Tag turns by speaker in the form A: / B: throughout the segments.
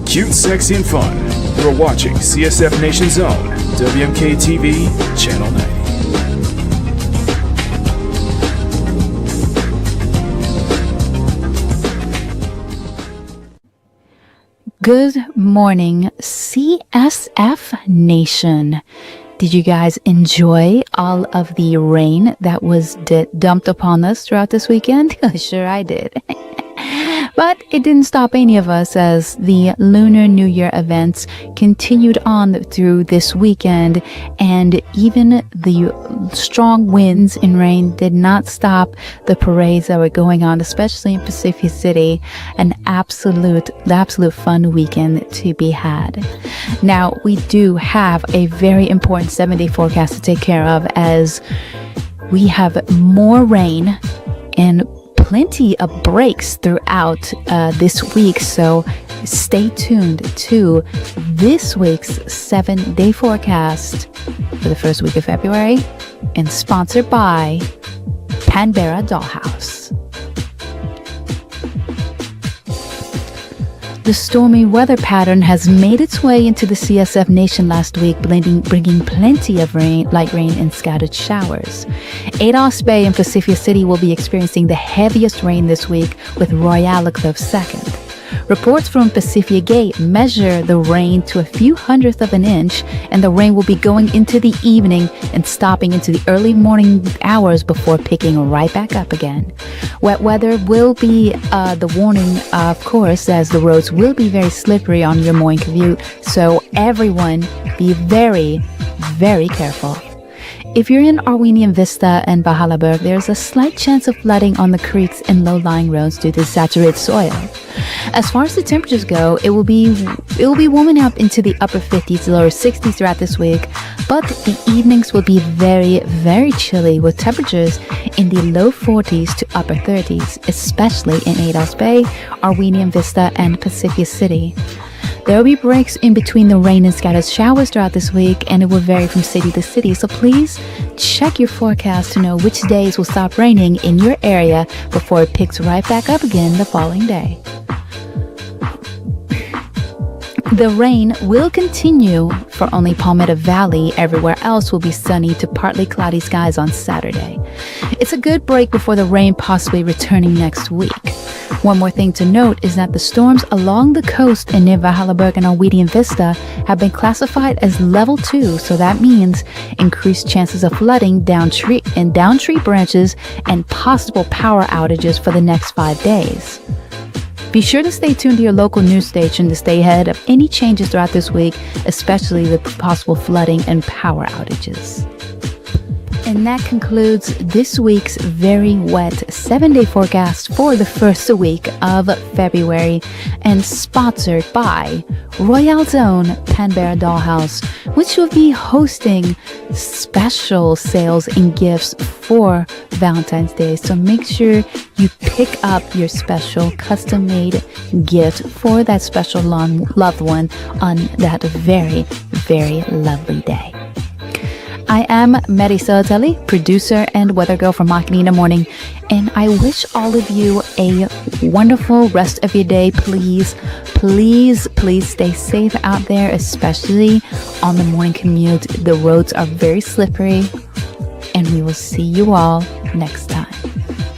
A: Cute, sexy, and fun. You're watching CSF Nation's own WMK TV, Channel 90.
B: Good morning, CSF Nation. Did you guys enjoy all of the rain that was dumped upon us throughout this weekend? Sure I did. But it didn't stop any of us as the Lunar New Year events continued on through this weekend, and even the strong winds and rain did not stop the parades that were going on, especially in Pacific City. An absolute fun weekend to be had. Now, we do have a very important 7-day forecast to take care of, as we have more rain and plenty of breaks throughout this week, so stay tuned to this week's 7-day forecast for the first week of February, and sponsored by Canberra Dollhouse. The stormy weather pattern has made its way into the CSF Nation last week, bringing plenty of light rain and scattered showers. Adolphs Bay and Pacific City will be experiencing the heaviest rain this week, with Royale a close second. Reports from Pacific Gate measure the rain to a few hundredths of an inch, and the rain will be going into the evening and stopping into the early morning hours before picking right back up again. Wet weather will be the warning, of course, as the roads will be very slippery on your morning commute, so everyone be very, very careful. If you're in Arwinian Vista and Bahalaberg, there's a slight chance of flooding on the creeks and low-lying roads due to saturated soil. As far as the temperatures go, it will be warming up into the upper 50s to lower 60s throughout this week, but the evenings will be very, very chilly, with temperatures in the low 40s to upper 30s, especially in Adolphs Bay, Arwinian Vista, and Pacific City. There will be breaks in between the rain and scattered showers throughout this week, and it will vary from city to city, so please check your forecast to know which days will stop raining in your area before it picks right back up again the following day. The rain will continue for only Palmetto Valley. Everywhere else will be sunny to partly cloudy skies on Saturday. It's a good break before the rain possibly returning next week. One more thing to note is that the storms along the coast and near Valhalaberg and Arwinian Vista have been classified as level 2, so that means increased chances of flooding down tree branches and possible power outages for the next 5 days. Be sure to stay tuned to your local news station to stay ahead of any changes throughout this week, especially the possible flooding and power outages. And that concludes this week's very wet 7-day forecast for the first week of February, and sponsored by Royale Zone Canberra Dollhouse, which will be hosting special sales and gifts for Valentine's Day. So make sure you pick up your special custom-made gift for that special loved one on that very, very lovely day. I am Marisa Otelli, producer and weather girl from Makini in the morning, and I wish all of you a wonderful rest of your day. Please, please, please stay safe out there, especially on the morning commute. The roads are very slippery, and we will see you all next time.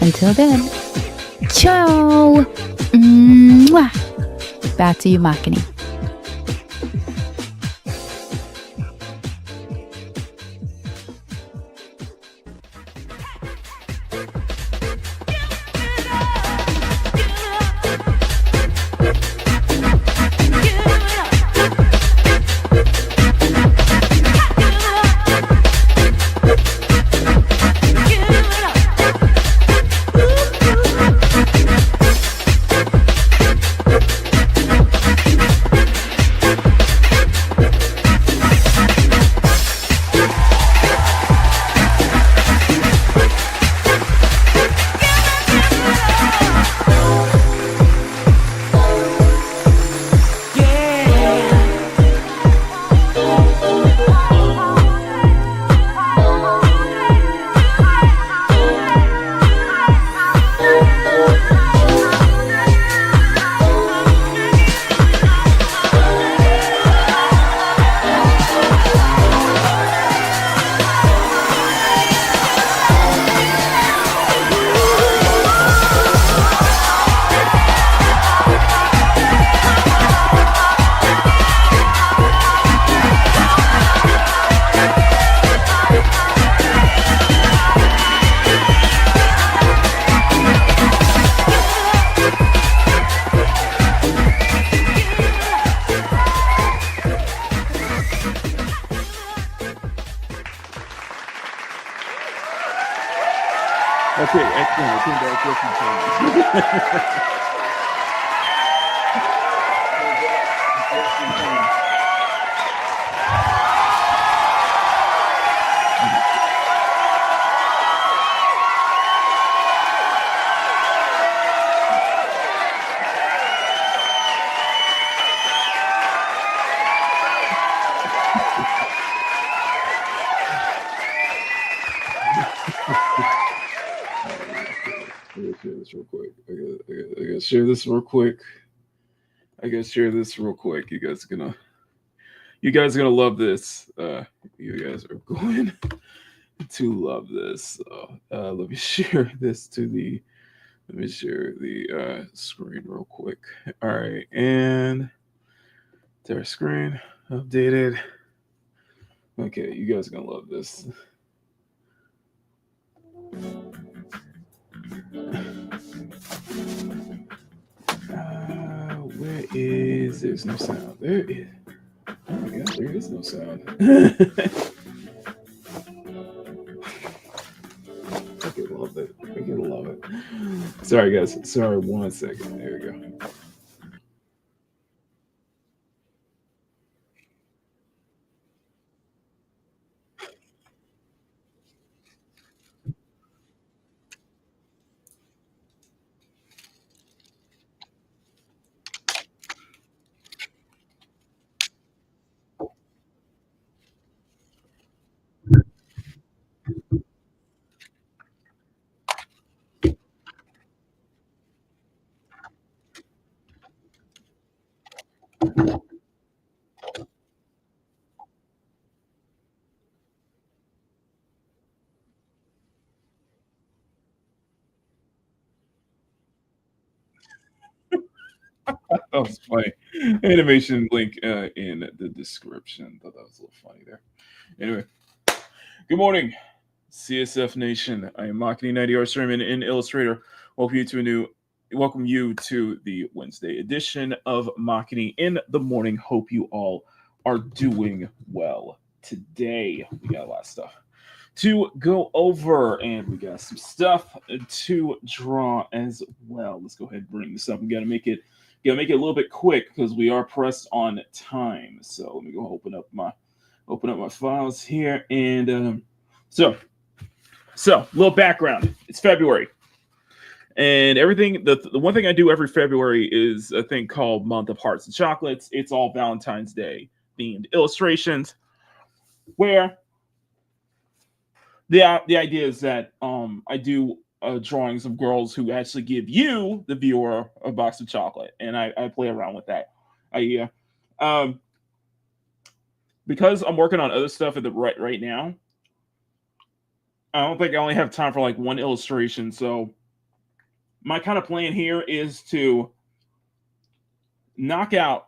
B: Until then, ciao! Mwah! Back to you, Makini.
A: Yeah, I came back just in time. Just in time. I gotta share this real quick. I gotta share this real quick. I gotta share this real quick. You guys are gonna love this. You guys are going to love this. Let me share this to the. Let me share the screen real quick. All right, and their screen updated. Okay, you guys are gonna love this. Where is there's no sound? There is. Oh my god, there is no sound. I can love it. I can love it. Sorry guys. Sorry, 1 second. There we go. That was funny. Animation link in the description. Thought that was a little funny there. Anyway, good morning, CSF Nation. I am Makini 90R streaming in Illustrator. Welcome you to the Wednesday edition of Makini in the morning. Hope you all are doing well. Today we got a lot of stuff to go over, and we got some stuff to draw as well. Let's go ahead and bring this up. We gotta make it a little bit quick because we are pressed on time. So let me go open up my files here, and so little background. It's February, and everything. The one thing I do every February is a thing called Month of Hearts and Chocolates. It's all Valentine's Day themed illustrations, where the idea is that I do drawings of girls who actually give you, the viewer, a box of chocolate, and I play around with that. Um, because I'm working on other stuff at the right now. I don't think I only have time for like one illustration, so my kind of plan here is to knock out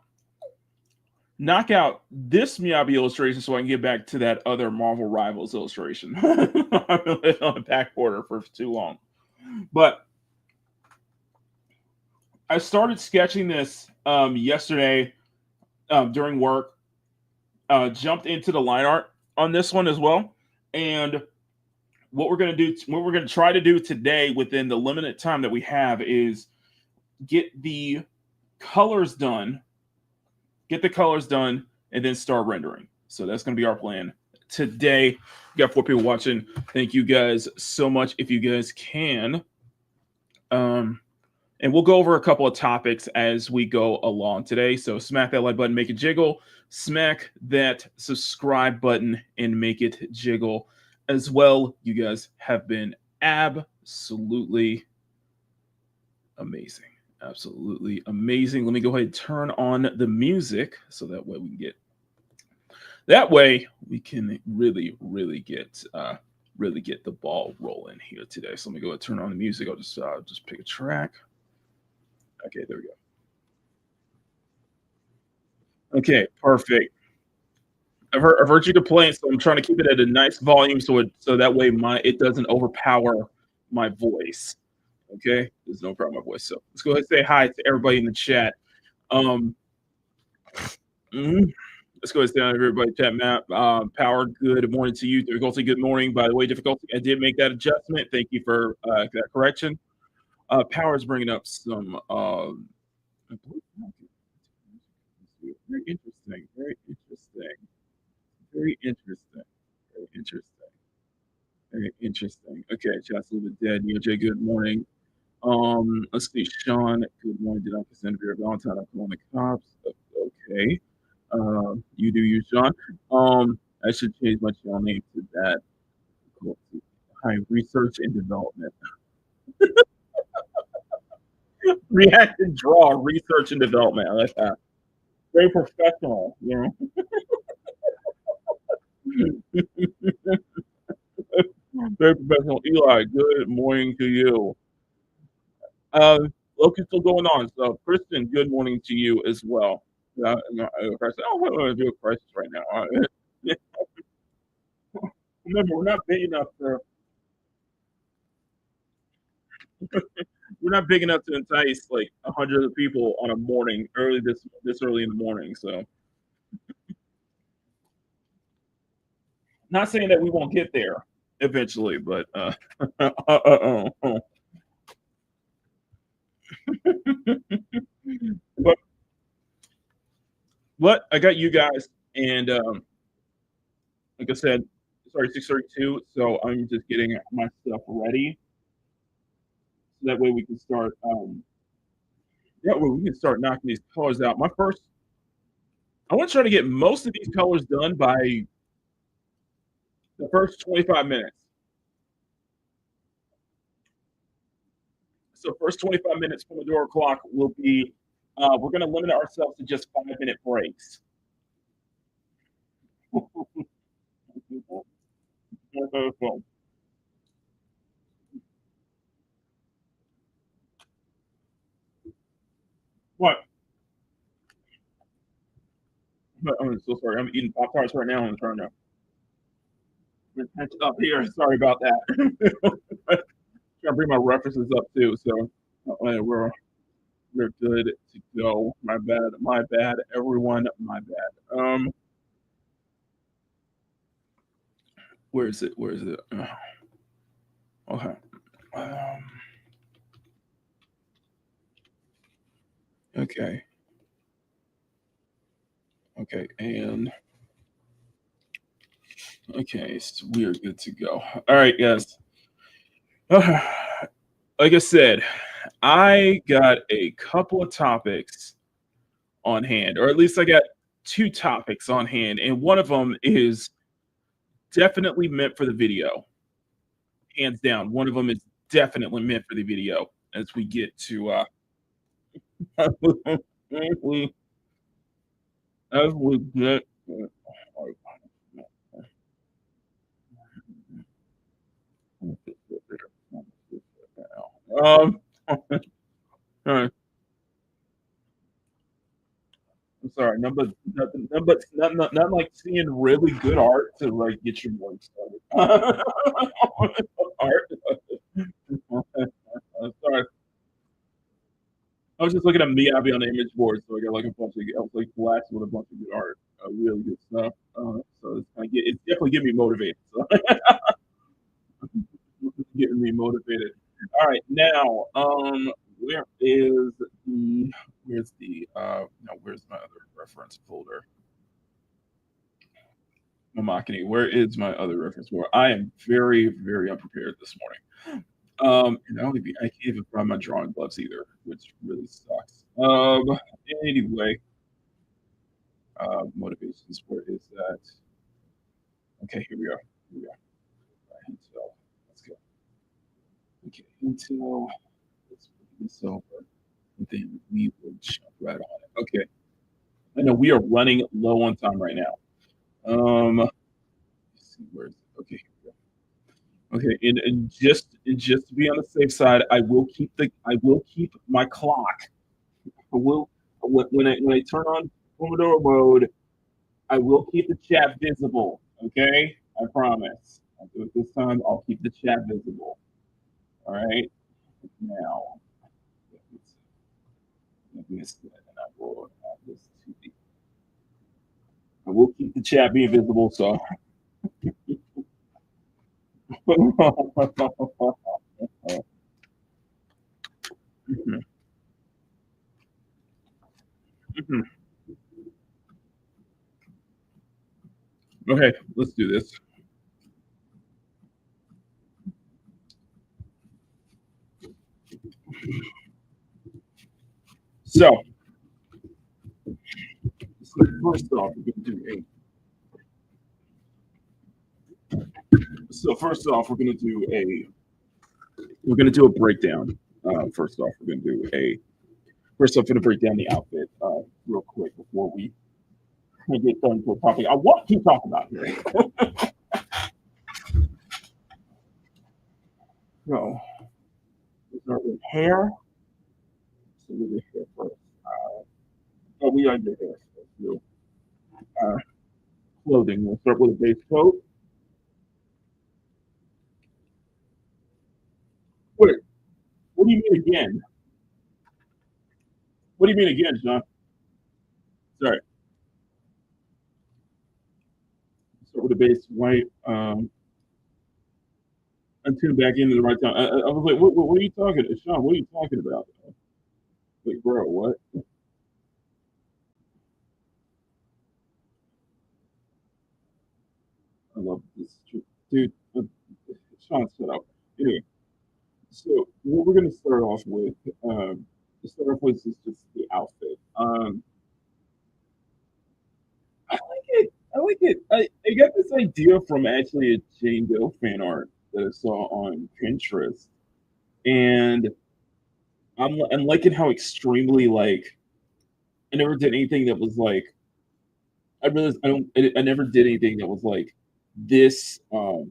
A: this Miyabi illustration so I can get back to that other Marvel Rivals illustration. I've been living on a back order for too long. But I started sketching this yesterday during work. Jumped into the line art on this one as well. And what we're going to try to do today within the limited time that we have is get the colors done, and then start rendering. So that's going to be our plan today. We got 4 people watching. Thank you guys so much. If you guys can, and we'll go over a couple of topics as we go along today. So smack that like button, make it jiggle. Smack that subscribe button and make it jiggle as well. You guys have been absolutely amazing. Absolutely amazing. Let me go ahead and turn on the music so that way we can really get the ball rolling here today. So let me go ahead and turn on the music. I'll just pick a track. Okay, there we go. Okay, perfect. I've heard you complain, so I'm trying to keep it at a nice volume so that way it doesn't overpower my voice. Okay, there's no problem with my voice. So let's go ahead and say hi to everybody in the chat. Um, mhm. let's go ahead and stay on everybody chat map. Power, good morning to you. Difficulty, good morning. By the way, difficulty, I did make that adjustment. Thank you for that correction. Power is bringing up some very interesting, very interesting, very interesting, very interesting, very interesting. Okay, chat's a little bit dead. EOJ, good morning. Let's see, Sean, good morning. Did I send your Valentine? I'm calling the cops. Okay. You do you, Sean. I should change my channel name to that. Cool. High research and development. React and draw, research and development. I like that. Very professional, you know. Very professional. Eli, good morning to you. Loki's still going on. So, Kristen, good morning to you as well. Oh, what do I do a crisis right now? Remember, we're not big enough to entice like 100 people on a morning early this early in the morning. So, not saying that we won't get there eventually, but but what I got you guys, and like I said, sorry, 6:32. So I'm just getting my stuff ready, so that way we can start. That way we can start knocking these colors out. I want to try to get most of these colors done by the first 25 minutes. So first 25 minutes Pomodoro clock will be. We're going to limit ourselves to just 5-minute breaks. What? I'm so sorry. I'm eating Pop Tarts right now. I'm trying to catch up here. Sorry about that. Trying to bring my references up too. So we're good to go. My bad. My bad. Everyone. My bad. Where is it? Where is it? Okay. Um, okay. Okay. And okay, so we are good to go. All right, guys. Like I said, I got a couple of topics on hand, or at least I got two topics on hand, and one of them is definitely meant for the video, hands down. One of them is definitely meant for the video as we get to as we get um all right. I'm sorry, not like seeing really good art to like get your work started. Art. Sorry, I was just looking at Miyabi on the image board, so I got like a bunch of I was like blasted with a bunch of good art, really good stuff. So it's definitely getting me motivated. So getting me motivated. All right, now where is the where's the now where's my other reference folder? Makini, where is my other reference folder? I am very, very unprepared this morning. And I can't even find my drawing gloves either, which really sucks. Anyway, motivations. Where is that? Okay, here we are. Here we are. Intel. Let's go. Okay, Intel. Let's put this over. And then we will jump right on it. Okay. I know we are running low on time right now. Let's see where is it? Okay, here we go. Okay, and just to be on the safe side, I will keep my clock. I will when I turn on Pomodoro mode, I will keep the chat visible. Okay, I promise. I'll do it this time. I'll keep the chat visible. All right. Now, let me set, and I will add this to the I will keep the chat being visible. So, Mhm, mhm. Okay, let's do this. So, first off, we're gonna do first off, we're gonna do a breakdown. First off, we're gonna do a first off, we're gonna break down the outfit real quick before we get done to a topic I want to talk about here. So, we start with hair. So, we're gonna hair first. Oh, we are your hair first. So, uh, clothing. We'll start with a base coat. Wait, what do you mean again? What do you mean again, John? Sorry. Start with a base white. And tune back into the right time. I was like, what are you talking, Sean? What are you talking about? Like, bro, what? I love this, dude. Sean, shut up. Anyway, so what we're gonna start off with, to start off with is just the outfit. I like it. I like it. I got this idea from actually a Jane Doe fan art that I saw on Pinterest, and I'm liking how extremely like I never did anything that was like I realized I never did anything that was like this. I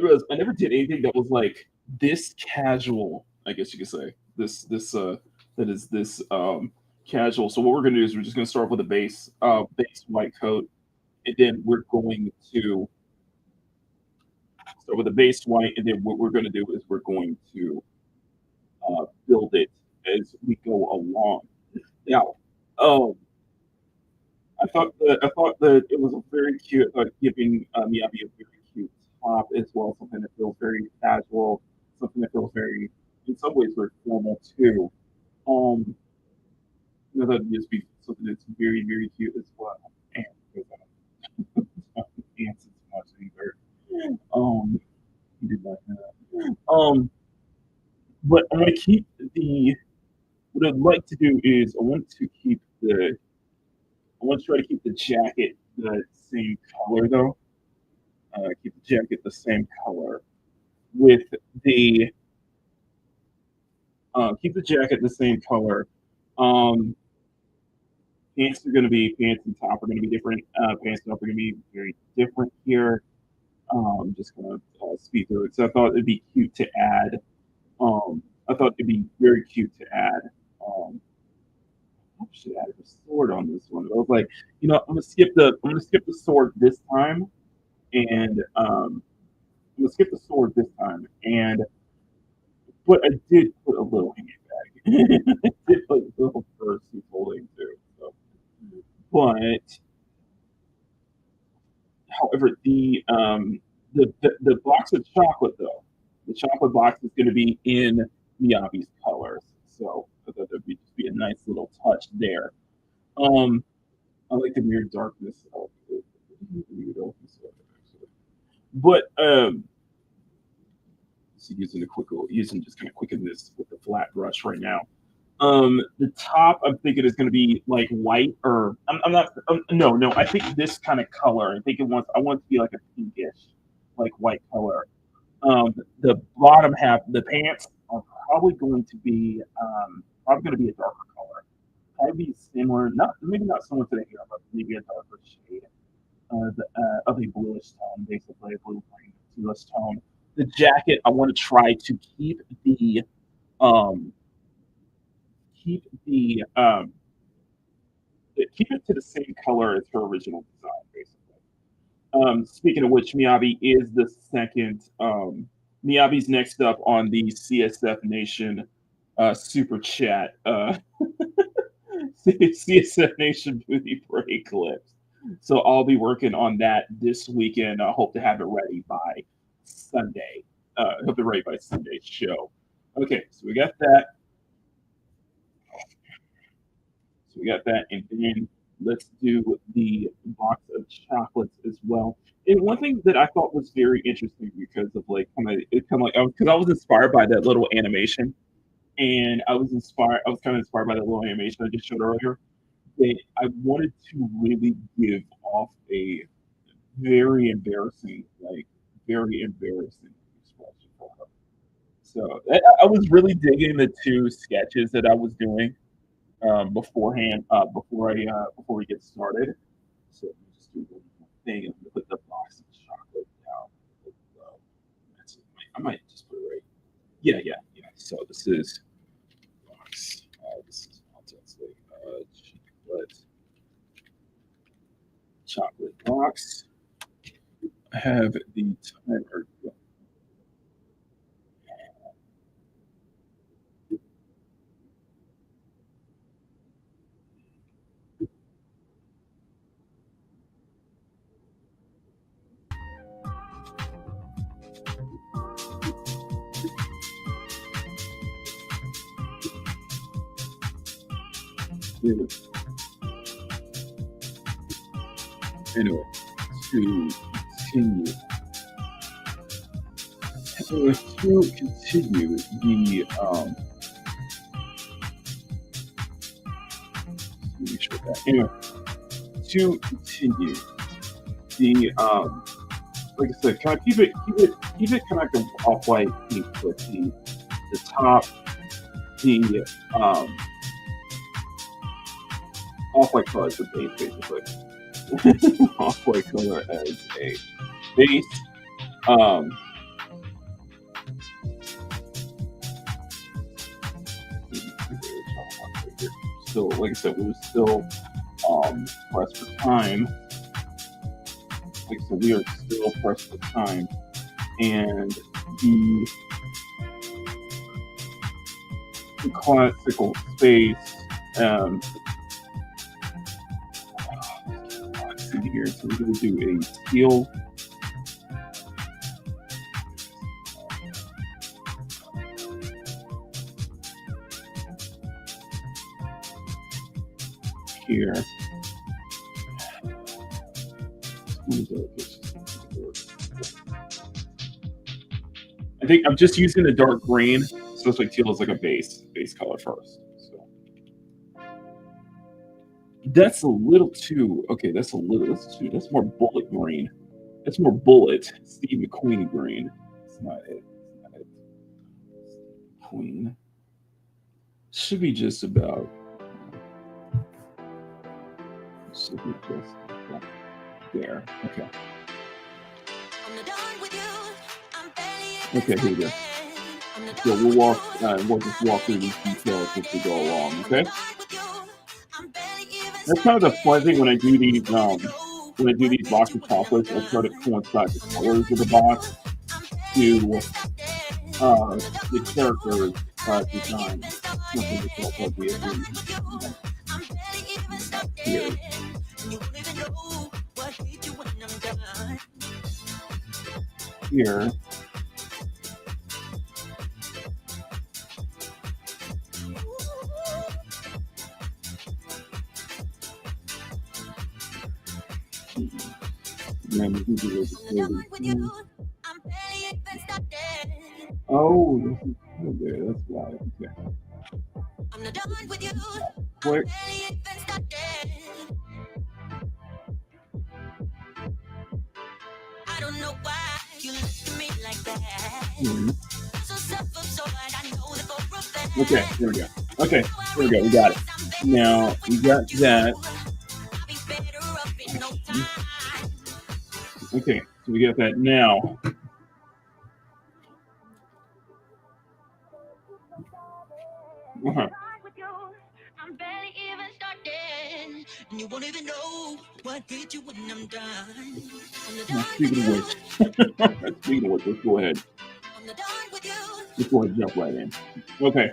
A: realized I never did anything that was like this casual. I guess you could say that is this casual. So what we're gonna do is we're just gonna start with a base white coat, and then we're going to start with a base white, and then what we're gonna do is we're going to build it as we go along. Now, um, I thought that it was a very cute, giving Miyabi a very cute top as well, something that feels very casual, something that feels very, in some ways, very formal too. Um, that'd just be something that's very, very cute as well. And because I don't dance as much either. He did like that. But I'm gonna keep the. What I'd like to do is I want to try to keep the jacket the same color though. Keep the jacket the same color with the keep the jacket the same color. Um, pants and top are going to be different. Pants and top are going to be very different here. Just going to speed through it. So I thought it'd be cute to add. I thought it'd be very cute to add. Um, I should add a sword on this one. I was like, I'm gonna skip the sword this time, and I'm gonna skip the sword this time, and but I did put a little hanging bag. I did put a little purse he's holding too. So. But however, the box of chocolate though, the chocolate box is going to be in Miyabi's colors. So I thought that'd just be a nice little touch there. Um, I like the weird darkness of it. But so using just kind of quicken this with the flat brush right now. The top I'm thinking is going to be like white or I'm not. No. I think this kind of color. I want it to be like a pinkish, like white color. The bottom half, the pants are probably going to be a darker color. Probably be similar, not maybe not similar to the hair, but maybe a darker shade of a bluish tone, basically a blue green bluish tone. The jacket, I want to try to um, keep the keep it to the same color as her original design, basically. Speaking of which, Miyabi is the second. Miyabi's next up on the CSF Nation super chat CSF Nation booty break clips. So I'll be working on that this weekend. I hope to have it ready by Sunday. Hope it ready by Sunday's show. Okay, so we got that. So we got that, and then let's do the box of chocolates as well. And one thing that I thought was very interesting because of like kind of it kind of like because I was inspired by that little animation, and I was inspired. I was kind of inspired by that little animation I just showed earlier. That I wanted to really give off a very embarrassing, like very embarrassing expression for her. So I was really digging the two sketches that I was doing beforehand, before we get started. So let me just do one more thing. I'm gonna put the box of chocolate down. That's, I might just put it right. Yeah, yeah, yeah. So this is box. This is Valentine's Day chocolate box. I have the timer. Anyway, to continue, the let me show that. Anyway, to continue the like I said, kind of keep it kind of like off white pink with the top, the off white color as a base, basically. Off white color as a base. Still, like I said, we were still pressed for time. Like I said, we are still pressed for time, and the classical space. Let's see here. So we're going to do a teal. Here. I think I'm just using the dark green, so this way teal is like a base color first. So that's a little too okay. That's That's more bullet green. That's more bullet Steve McQueen green. It's not it. It's not it. Queen should be just about. Should be just about there. Okay. Okay, here we go. So we'll just walk through these details as we go along, okay? That's kind of the fun thing when I do these box of chocolates, I try to coincide the colors of the box to the character's design. Something that's also be here. Here. Oh, this is okay. That's why. Okay. I'm not done with you. Quick. I don't know why you look at me like that. Okay, here we go. Okay, here we go. We got it. Now we got that. Okay, so we got that now. Uh-huh. You won't even know what hit you when I'm done. Speaking of which, let's go ahead. Let's go ahead and jump right in. Okay.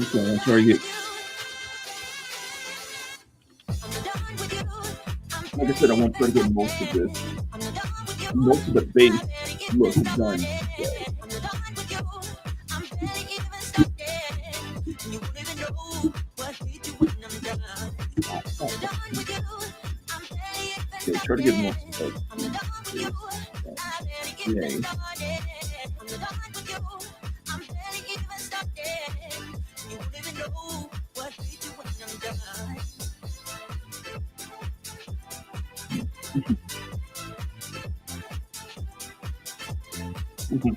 A: Okay, I'll try to get. Like I said, I want to try to get most of this, most of the base look done today. Okay, try to get most of that today. Mhm.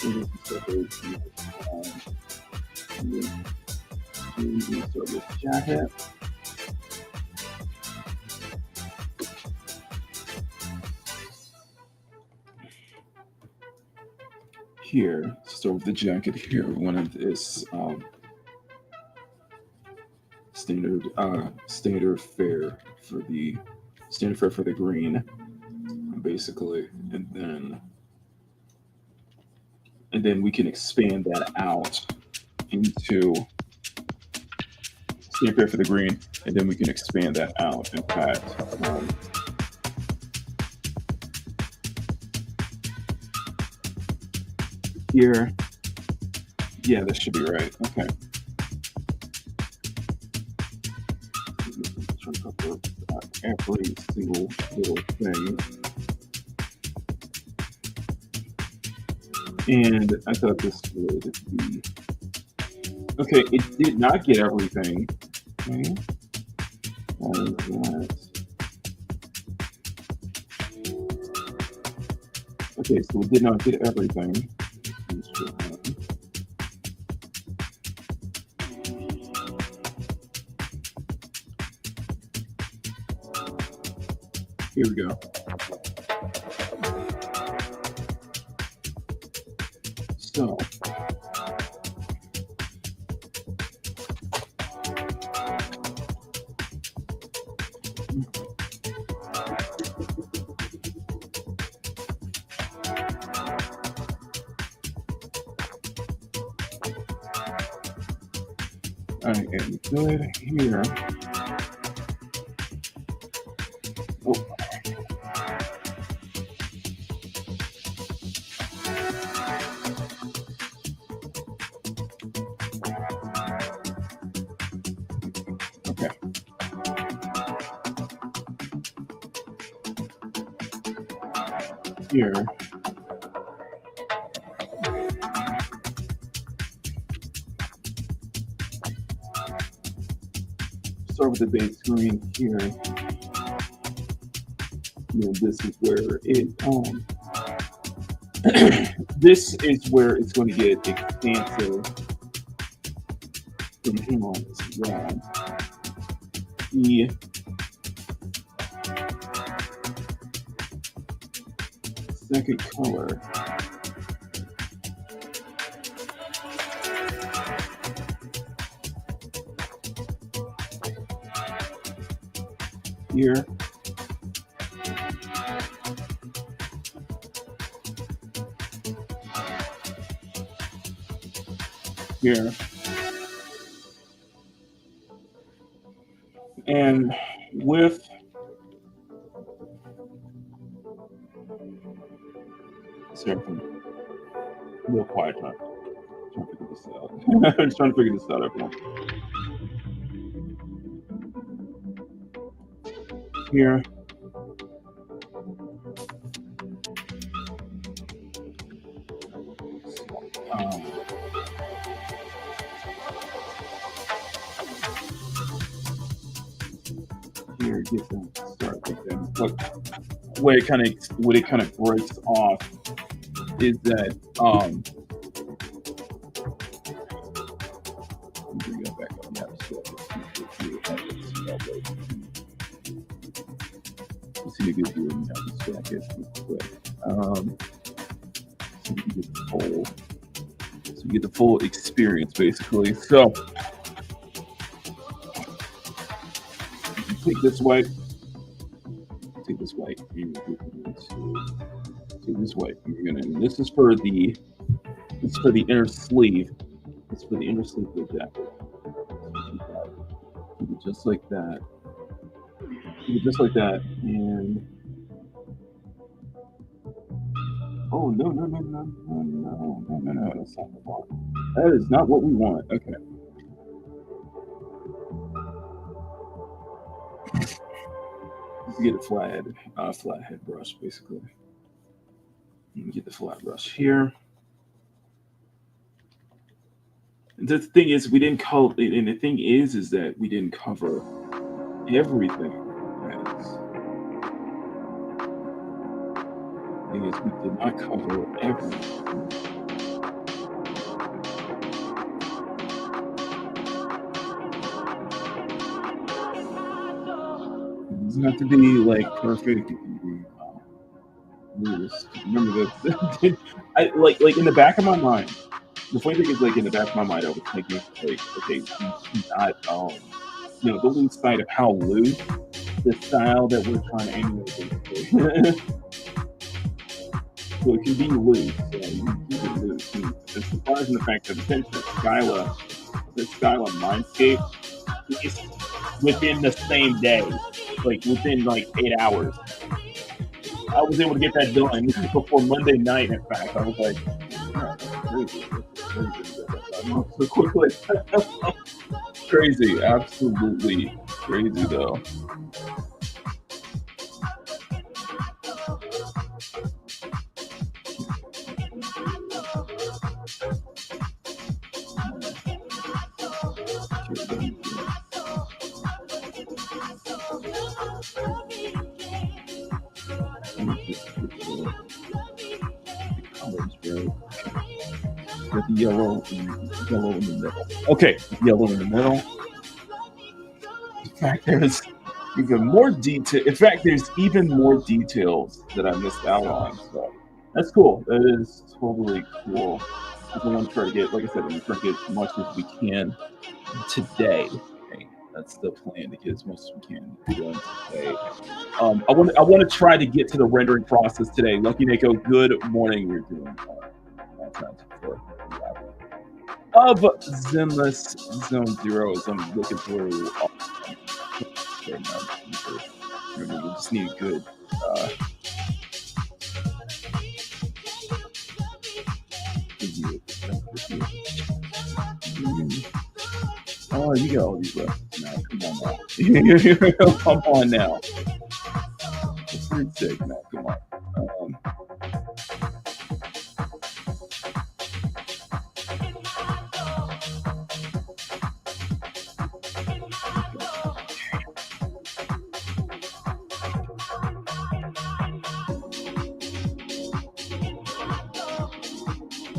A: And this is so good, and then start with jacket. Here, start with the jacket here. One of this standard fare for the green, basically, and then we can expand that out into standard fare for the green, and then we can expand that out. In fact, here, yeah, this should be right. Okay. Every single little thing. And I thought this would be okay. It did not get everything. Okay. Okay, so it did not get everything. Here we go. So, I am good here. Oh. Okay. Here. Start with the base screen here. This is where this is where it's going to get expansive from here on as well. The second color. Here. Here. And with everything, real quiet time. I'm trying to figure this out. I'm just trying to figure this out, everyone. Here. Here, get them start with them. But what it kind of breaks off is that bring that back up. Let's see if we can do this jacket real quick. So we can get the full experience basically. So take this white, take this white. And take this white. And we're gonna. And this is for the. This is for the inner sleeve. This is for the inner sleeve of the jacket. Keep it just like that. Keep it just like that. And oh no no no no no no no no no! That's not what we want. That is not what we want. Okay. Let's get a flat head brush basically. Let me get the flat brush here. And the thing is, we didn't cover. And the thing is that we didn't cover everything. Guys. The thing is, we did not cover everything. It doesn't have to be like perfect. It can be. Remember that. I like in the back of my mind. The funny thing is, like in the back of my mind, I was thinking, like, okay, we not, the loose side of how loose the style that we're trying to emulate. So it can be loose. So you can keep it loose. And it's surprising the fact that essentially the Skyla Mindscape is within the same day, like within like 8 hours. I was able to get that done before Monday night. In fact, I was like, oh, crazy. So quickly. Crazy, absolutely crazy though. With the yellow in the middle. Okay, yellow in the middle. In fact, there's even more detail. In fact, there's even more details that I missed out on. So that's cool. That is totally cool. I want to try to get, like I said, I'm trying to get as much as we can today. Okay, that's the plan, to get as much as we can done today. I want to try to get to the rendering process today. Lucky Neko, good morning. We're doing Valentines of Zenless Zone Zero as I'm looking through. Right now, remember, we just need good. Oh, you got all these left now. Come on now. For freak's sake, now, come on.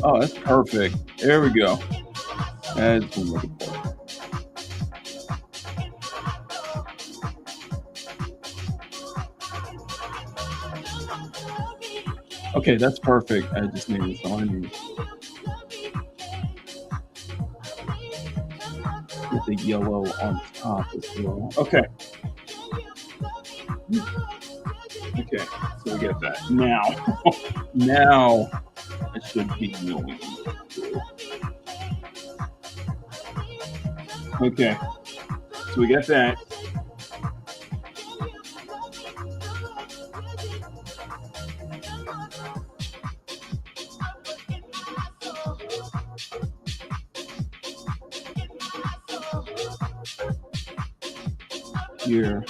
A: Oh, that's perfect. There we go. That's what I'm looking for. Okay, that's perfect. I just need this on you. Get the yellow on top as well. Okay. Okay, so we get that. Now it should be knowing. Okay, so we get that. Here.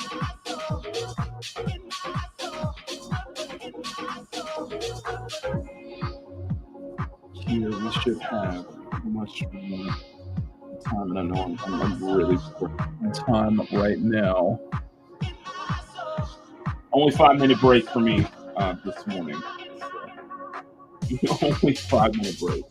A: Here we should have much more time, and I know I'm really on time right now. Only 5-minute break for me this morning. So. Only 5-minute break.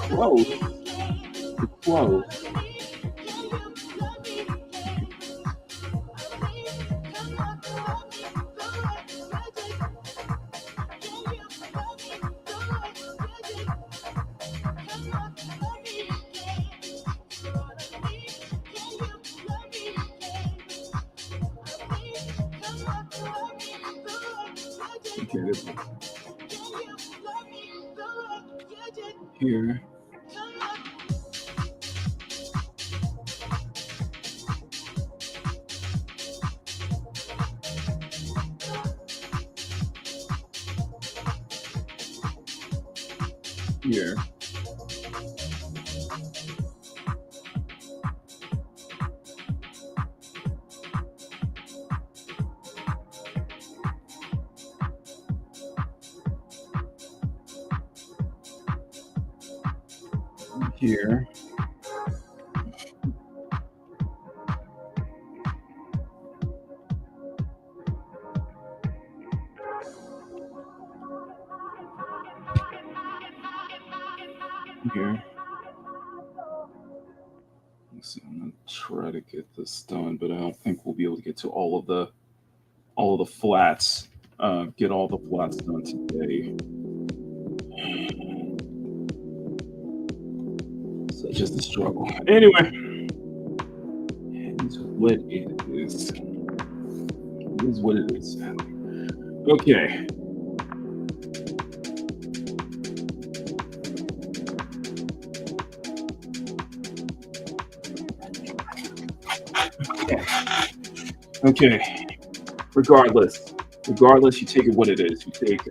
A: Close. It's close. Okay, this one. Here. Here. Here. Here. Let's see, I'm gonna try to get this done, but I don't think we'll be able to get to all of the flats. Get all the flats done today. So just a struggle. Anyway, it's what it is. It is what it is. Okay. Okay. Regardless, you take it what it is. You take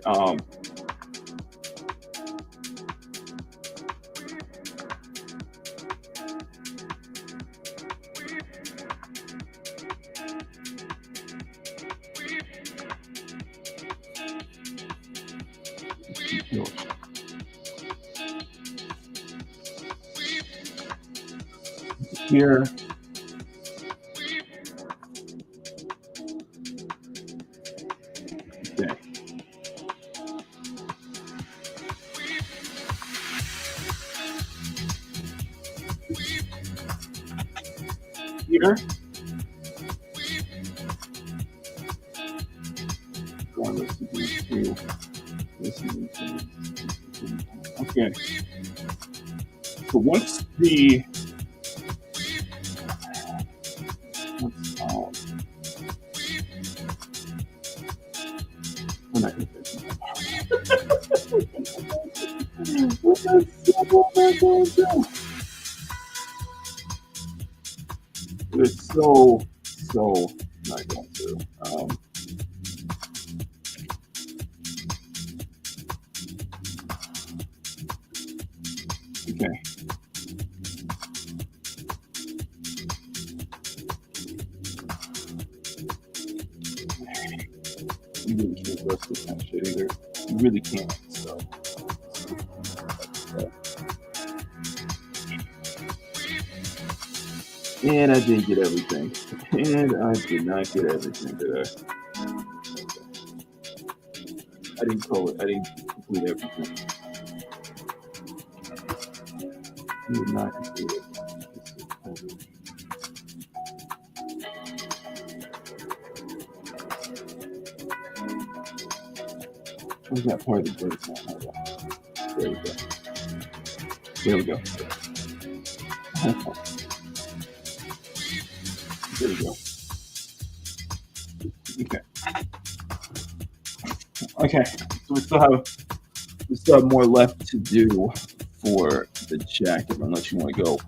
A: here. Okay. Here. Okay. So once the we're not gonna finish it. It's so not going to. Okay. You really can't trust this kind of shit either. You really can't. So. And I didn't get everything. And I did not get everything today. I didn't complete everything. I did not complete it. Where's that part of the bird sound? Hold on. There we go. There we go. There we go. Okay. Okay. So we still have more left to do for the jacket, unless you want to go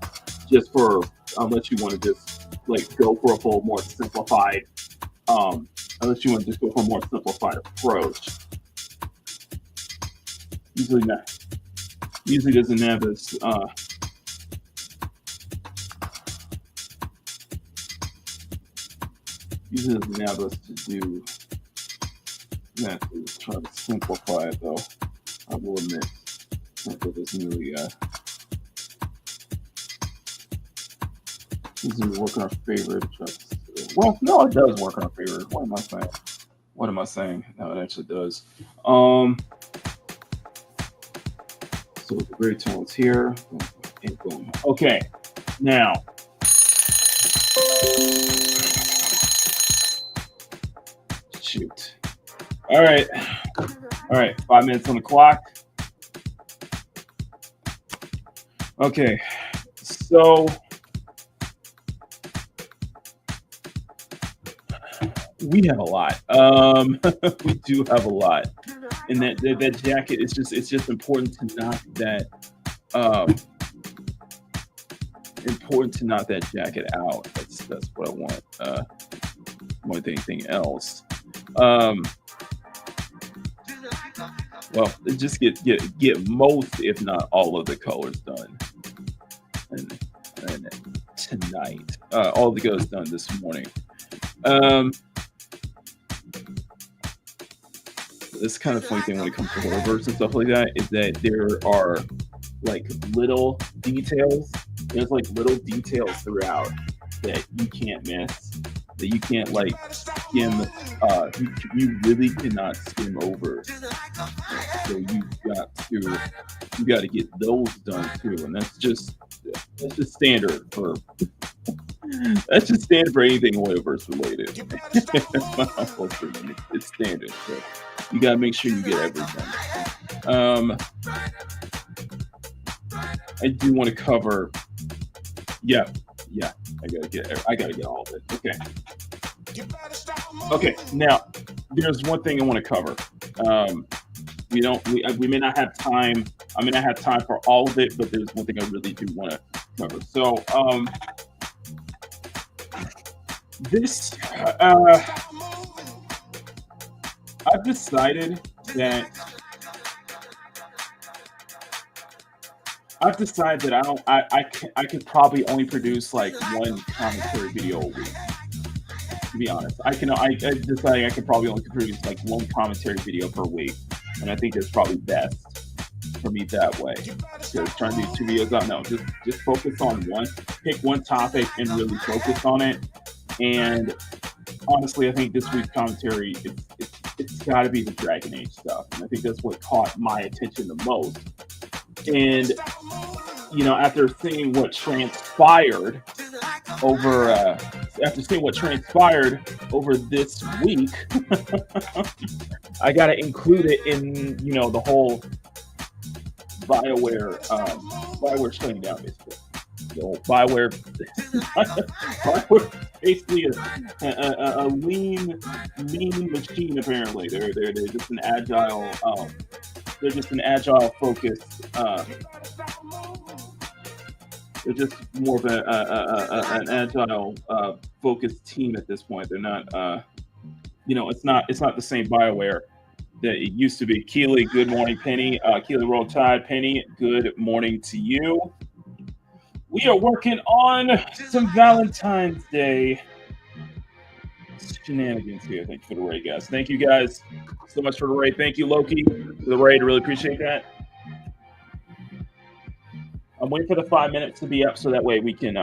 A: unless you want to just like go for a full more simplified unless you want to just go for a more simplified approach. Usually doesn't have as usually doesn't have us to do that. To try to simplify it though. I will admit that doesn't really work in our favor. Well, no, it does work in our favor. What am I saying? No, it actually does. So the gray tones here, and boom. Okay, now. Shoot. All right. 5 minutes on the clock. Okay, so We have a lot. We do have a lot, and that jacket is just it's just important to knock that um important to knock that jacket out. That's what I want. More than anything else. Um, well, just get most, if not all, of the colors done, and, and tonight, all the colors done this morning. Um, this kind of funny thing when it comes to horrorverse and stuff like that is that there are like little details. There's like little details throughout that you can't miss. That you can't like skim. You really cannot skim over. So you got to get those done too, and that's just standard for that's just standard for anything Hoyoverse related. It's not compulsory. It's standard. So you got to make sure you get everything. I do want to cover. Yeah. I gotta get all of it. Okay. Now, there's one thing I want to cover. We may not have time. I may not have time for all of it, but there's one thing I really do want to cover. So, this I've decided that I could probably only produce like one commentary video a week. To be honest, I decided I could probably only produce like one commentary video per week, and I think that's probably best for me that way. Because trying to do two videos out, no, just focus on one, pick one topic and really focus on it. And honestly, I think this week's commentary it's got to be the Dragon Age stuff, and I think that's what caught my attention the most. And after seeing what transpired over this week, I got to include it in the whole Bioware shutting down basically. So Bioware basically a lean machine apparently. They're just an agile. They're just an agile focused. They're just more of an agile focused team at this point. They're not. It's not the same Bioware that it used to be. Keely, good morning, Penny. Keely Roll Tide, Penny, good morning to you. We are working on some Valentine's Day shenanigans here. Thank you for the raid, guys. Thank you guys so much for the raid. Thank you, Loki, for the raid. I really appreciate that. I'm waiting for the 5 minutes to be up so that way we can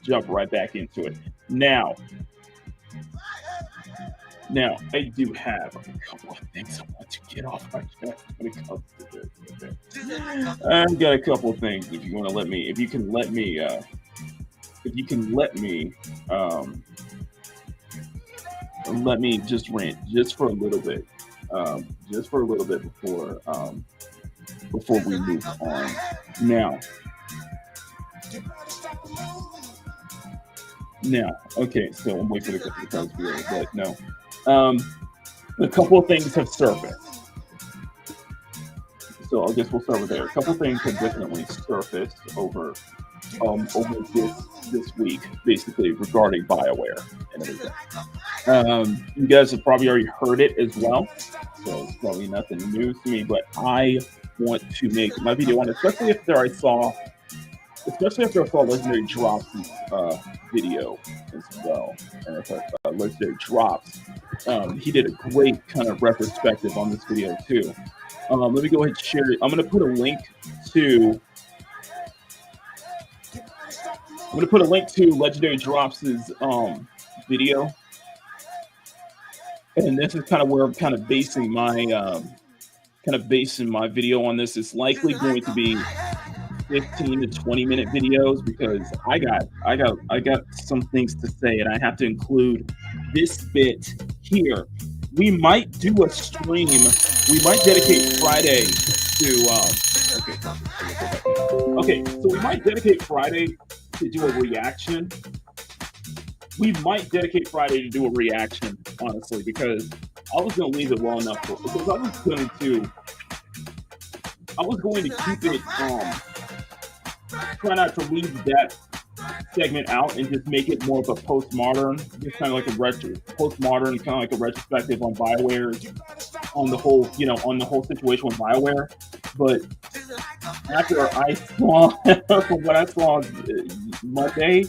A: jump right back into it. Now I do have a couple of things I want to get off my chest when it comes to this. I've got a couple of things. If you can let me just rant just for a little bit, before we move on. Now, okay, so I'm waiting for the couple of times to be but no. A couple of things have surfaced. So I guess we'll start with there. A couple of things have definitely surfaced over this week, basically regarding Bioware and everything. You guys have probably already heard it as well, so it's probably nothing new to me. But I want to make my video on it, especially after I saw Legendary Drops' video as well. And I thought Legendary Drops, he did a great kind of retrospective on this video too. Let me go ahead and share it. I'm going to put a link to Legendary Drops' video. And this is kind of where I'm kind of basing my video on this. It's likely going to be 15 to 20 minute videos because I got some things to say and I have to include this bit here. We might do a stream. We might dedicate Friday to so we might dedicate Friday to do a reaction, we might dedicate Friday to do a reaction, honestly, because I was going to leave it well enough because I was going to keep it, try not to leave that segment out and just make it more of a postmodern, just kind of like a postmodern, kind of like a retrospective on BioWare, on the whole, on the whole situation with BioWare. But after I saw, from what I saw Monday,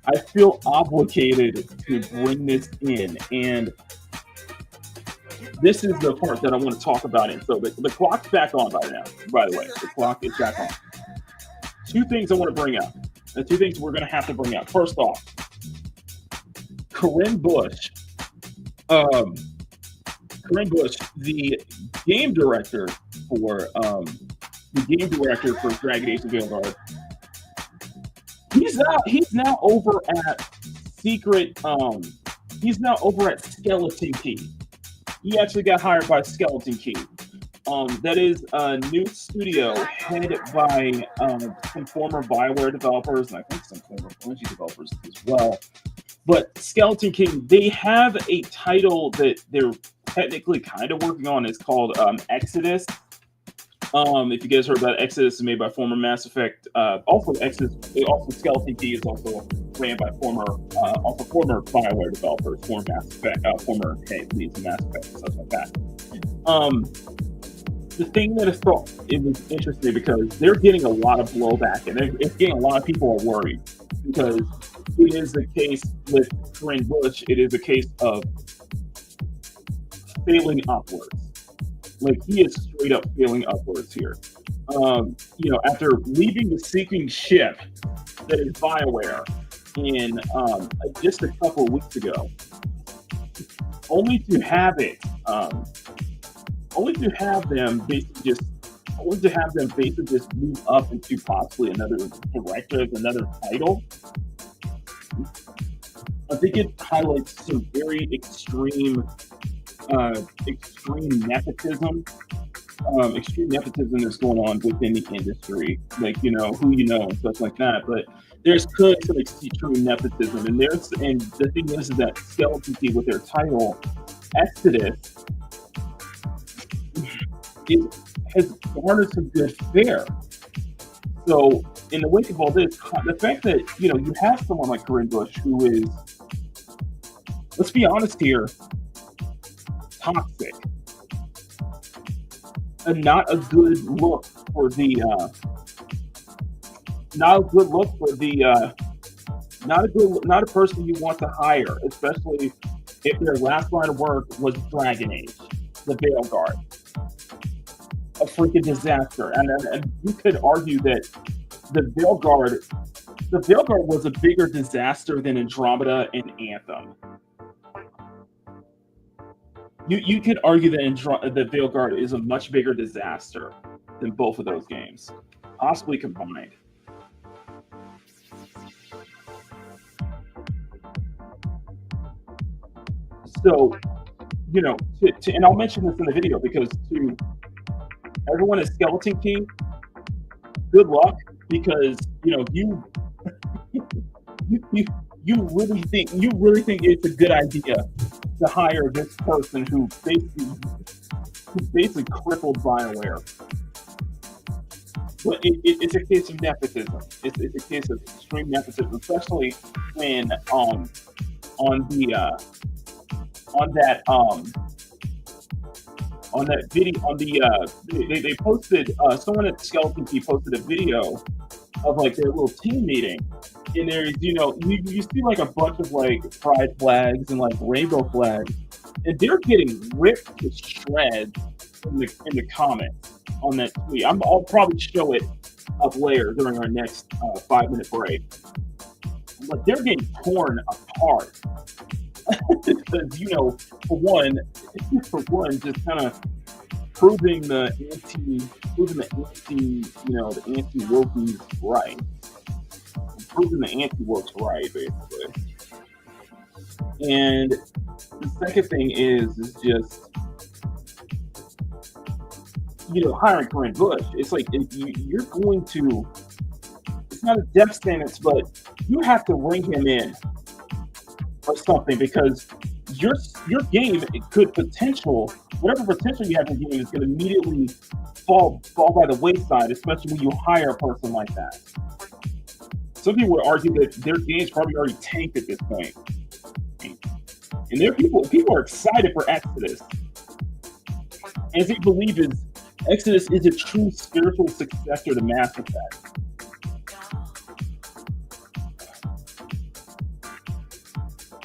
A: I feel obligated to bring this in, and this is the part that I want to talk about. And so the clock's back on by now. By the way, the clock is back on. Two things I want to bring up. The two things we're going to have to bring up. First off, Corinne Bush, the game director for Dragon Age of Veilguard, he's now over at he's now over at Skeleton Key. He actually got hired by Skeleton Key. That is a new studio headed by some former BioWare developers, and I think some former Bungie developers as well. But Skeleton Key, they have a title that they're technically kind of working on. It's called Exodus. If you guys heard about Exodus, is made by former Mass Effect. Also Skeleton Key is also ran by former BioWare developers, former Mass Effect, former leads in Mass Effect, and stuff like that. The thing that I thought it was interesting because they're getting a lot of blowback, and it's getting a lot of people are worried because it is the case with Corinne Bush. It is a case of failing upwards. Like, he is straight up failing upwards here. After leaving the sinking ship that is BioWare in just a couple of weeks ago, only to have them basically just move up into possibly another director, another title. I think it highlights some very extreme nepotism. Extreme nepotism that's going on within the industry, like who and stuff like that. But there's clearly some extreme nepotism, and the thing is that Skeleton Key with their title Exodus has garnered some good fare. So in the wake of all this, the fact that you have someone like Corinne Bush who is, let's be honest here, toxic, and not a good look for the not a person you want to hire, especially if their last line of work was Dragon Age, the Veilguard. A freaking disaster, and you could argue that the Veilguard was a bigger disaster than Andromeda and Anthem. You could argue that the Veilguard is a much bigger disaster than both of those games, possibly combined. So, and I'll mention this in the video because to everyone at Skeleton Key, good luck, because you really think it's a good idea to hire this person who basically crippled BioWare. But it's a case of nepotism. It's a case of extreme nepotism, especially when they posted, someone at Skeleton Key posted a video of like their little team meeting, and there's you see like a bunch of like pride flags and like rainbow flags, and they're getting ripped to shreds in the comments on that tweet. I'll probably show it up later during our next 5-minute break, but they're getting torn apart. Because for one, just kind of proving the anti-wokies right, proving the anti-wokes right, basically. And the second thing is just hiring Corinne Bush. It's like if you're going to
C: it's not a death sentence, but you have to ring him in or something because your game could whatever potential you have in the game is going to immediately fall by the wayside, especially when you hire a person like that. Some people would argue that their game's probably already tanked at this point. And there people are excited for Exodus. As they believe Exodus is a true spiritual successor to Mass Effect.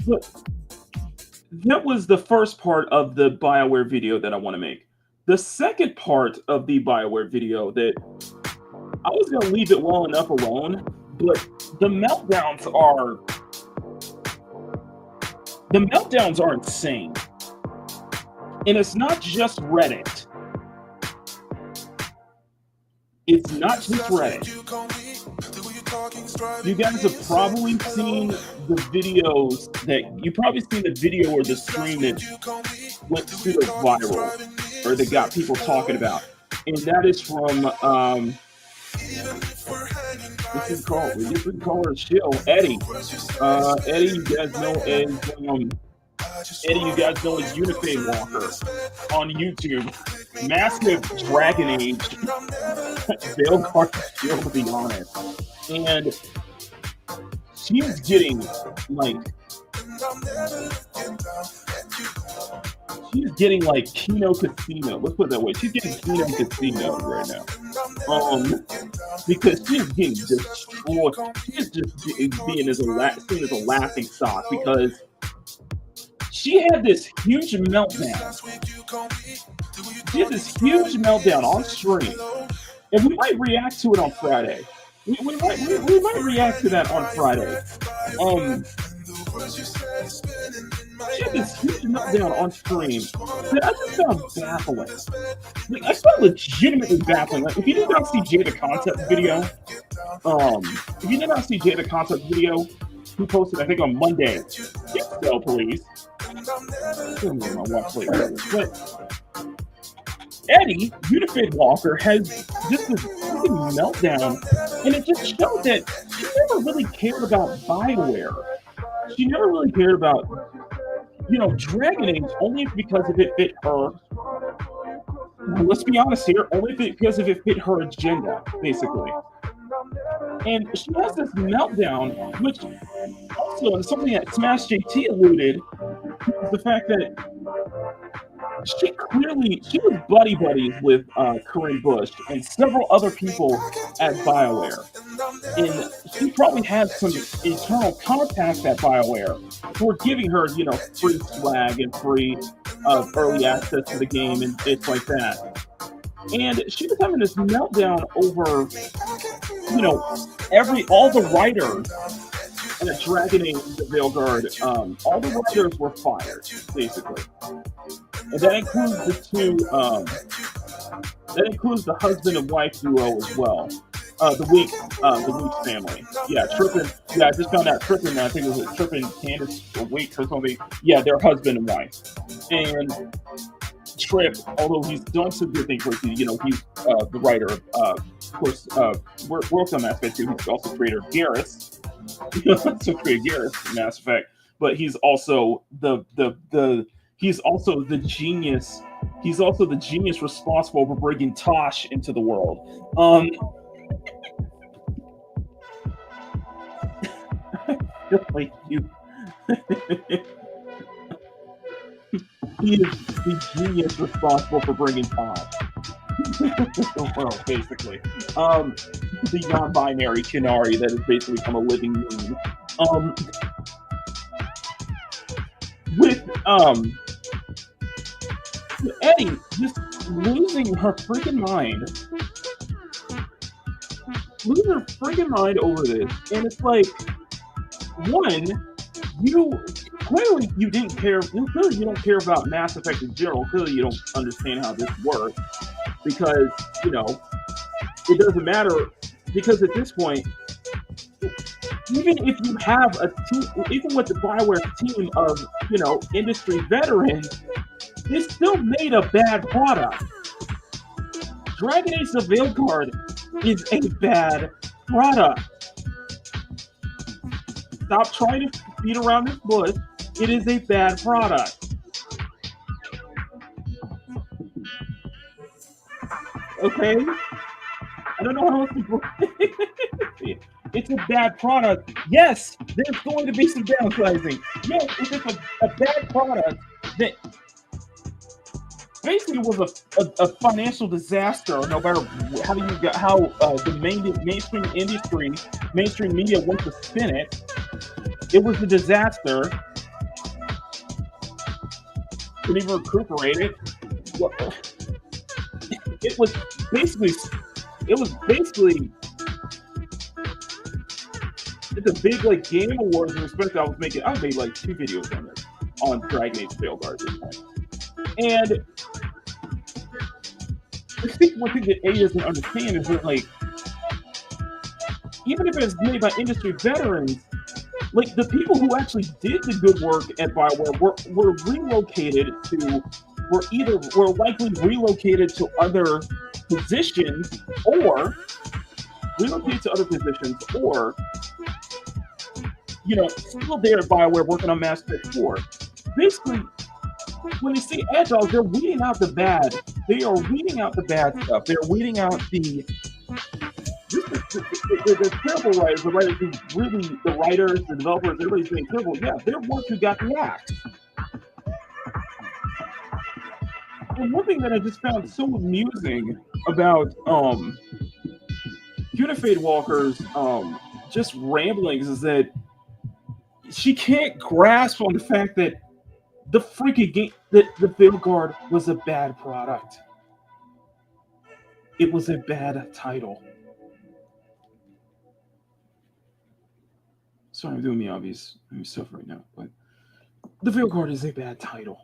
C: But that was the first part of the BioWare video that I want to make. The second part of the BioWare video that I was going to leave it well enough alone, but the meltdowns are insane. And it's not just Reddit. It's not just Reddit. You guys have probably seen the videos the video or the stream that went super viral or that got people talking about. And that is from this is called a shill, Eddie. Eddie, you guys know as Unifade Walker on YouTube. Massive Dragon Age Veilguard shill, to be honest. And she's getting like Kino Casino. Let's put it that way. She's getting Kino Casino right now. Because she's getting destroyed. She's just being seen as a laughing stock because she had this huge meltdown. She had this huge meltdown on stream. And we might react to it on Friday. We might react to that on Friday. She had this huge meltdown on stream that I just found baffling. I found legitimately baffling. Like, if you did not see Jada Concept video, he posted, I think, on Monday. Yes, so please. But Eddie, Unified Walker, has just this fucking meltdown, and it just showed that she never really cared about BioWare. She never really cared about, Dragon Age only because if it fit her. Let's be honest here, only because if it fit her agenda, basically. And she has this meltdown, which also is something that Smash JT alluded to, is the fact that she was buddies with Corinne Bush and several other people at BioWare. And she probably had some internal contacts at BioWare who were giving her, free swag and free early access to the game and bits like that. And she was having this meltdown over, all the writers at Dragon Age the Veilguard, all the writers were fired, basically. And that includes the husband and wife duo as well. The Weeks family. Yeah, Trippin. Yeah, I just found out Trippin. I think it was Trippin, Candace, or Weeks or something. Yeah, they're husband and wife. And Trip, although he's done some good things, like he's the writer of course, worked on Mass Effect 2. He's also creator of Garrus. So created Garrus in Mass Effect, but he's also he's also the genius. He's also the genius responsible for bringing Tosh into the world. I feel like you. He is the genius responsible for bringing Tosh. Well, basically, the non-binary Kinari that has basically become a living meme. With Eddie just losing her freaking mind over this, and it's like, one, you didn't care. Clearly, you don't care about Mass Effect in general. Clearly, you don't understand how this works. Because, it doesn't matter, because at this point, even if you have a team, even with the BioWare team of, industry veterans, they still made a bad product. Dragon Age the Veilguard is a bad product. Stop trying to beat around this bush. It is a bad product. Okay? I don't know how else to It's a bad product. Yes, there's going to be some downsizing. Yes, it's just a bad product that basically was a financial disaster. No matter how the mainstream media wants to spin it, it was a disaster. Couldn't even recuperate it. It was basically it's a big like Game Awards in respect. I made like 2 videos on this on Dragon Age Veilguard at this point. And I think one thing that A doesn't understand is that like even if it's made by industry veterans, like the people who actually did the good work at BioWare were likely relocated to other positions or still there at BioWare working on Mass Effect 4. Basically, when they say agile, they're weeding out the bad. They are weeding out the bad stuff. They're weeding out the terrible writers, the writers, the developers, everybody's being terrible. Yeah, they're ones who got the axe. And one thing that I just found so amusing about Unified Walker's just ramblings is that she can't grasp on the fact that the freaking game, that the Veilguard was a bad product. It was a bad title. Sorry, I'm doing Miyabi's stuff right now, but the Veilguard is a bad title.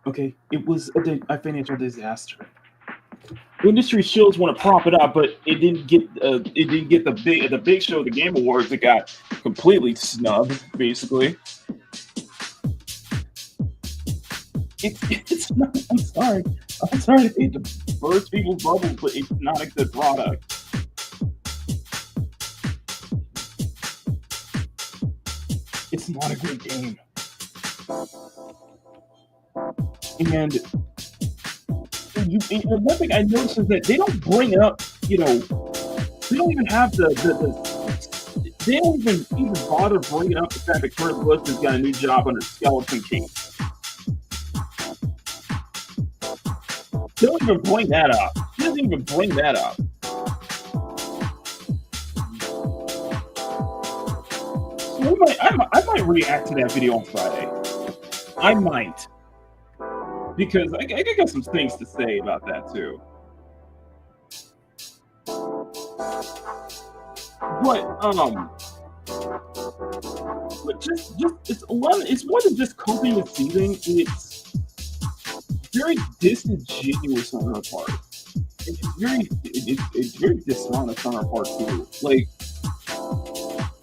C: Okay, it was a financial disaster. Industry shows want to prop it up, but it didn't get the big show, the Game Awards. It got completely snubbed, basically. It's not. I'm sorry to hate to burst people's bubbles, but it's not a good product. It's not a good game. And one thing I noticed is that they don't bring up, they don't even have they don't even bother bringing up the fact that Kurt Lewis has got a new job under Skeleton King. They don't even bring that up. He doesn't even bring that up. So I might react to that video on Friday. I might. Because I got some things to say about that too. But just it's more than just coping with seething. It's very disingenuous on her part. It's very dishonest on her part too. Like,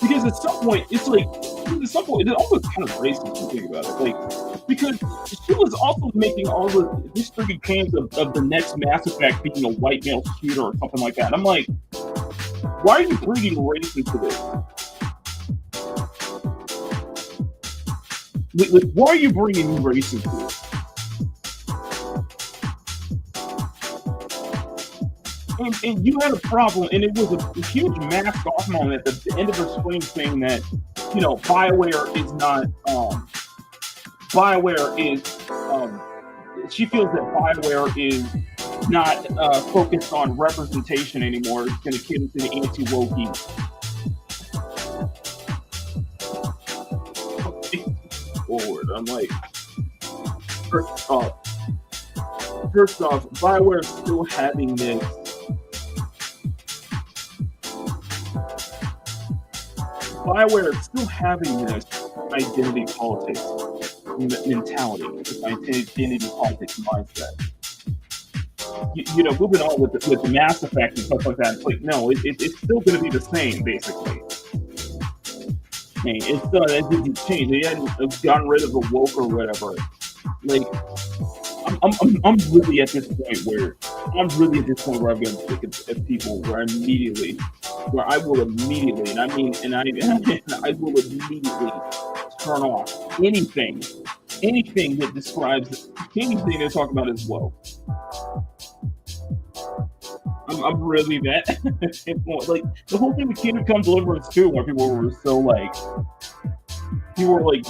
C: because at some point it almost kind of racist when you think about it. Like, because she was also making all these freaking claims of the next Mass Effect being a white male shooter or something like that. And I'm like, why are you bringing race into this? Why are you bringing race into this? And you had a problem, and it was a huge mask off moment at the end of her screen saying that, BioWare is not, she feels that BioWare is not focused on representation anymore. It's going to get into the anti-woke. Forward. I'm like, first off, BioWare is still having this. BioWare is still having this identity politics mentality, this identity politics mindset. Moving on with the Mass Effect and stuff like that. It's like, no, it's still going to be the same, basically. It didn't change. They hadn't gotten rid of the woke or whatever. Like, I'm really at this point where I'm going to look at people where immediately where I will immediately, and I mean, and I will immediately turn off anything that describes anything they're talking about as woke. I'm really that like the whole thing with Kingdom Come Deliverance too, where people were so like, people were like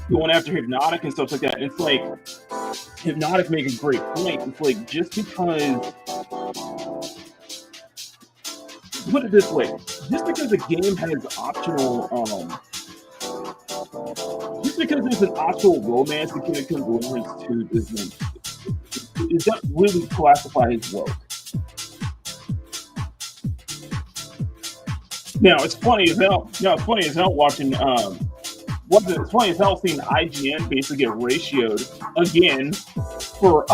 C: going after Hypnotic and stuff like that. And it's like Hypnotic make a great point. It's like just because, put it this way, just because a game has optional just because there's an optional romance in Kingdom Come Deliverance 2 doesn't really classify as woke. Now it's funny as hell. It's funny as hell watching. It's funny as hell seeing IGN basically get ratioed again for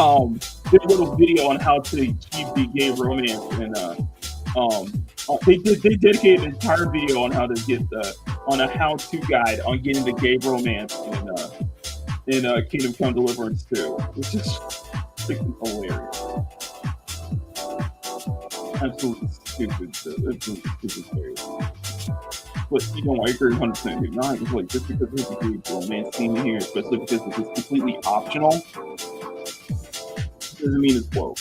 C: their little video on how to achieve the gay romance, and they dedicated an entire video on how to get on a how-to guide on getting the gay romance in Kingdom Come Deliverance 2, which is freaking hilarious. Absolutely stupid. Absolutely stupid hilarious. But you know, I agree 100% with not. It's like just because there's a gay romance scene here, especially because it's completely optional, doesn't mean it's woke.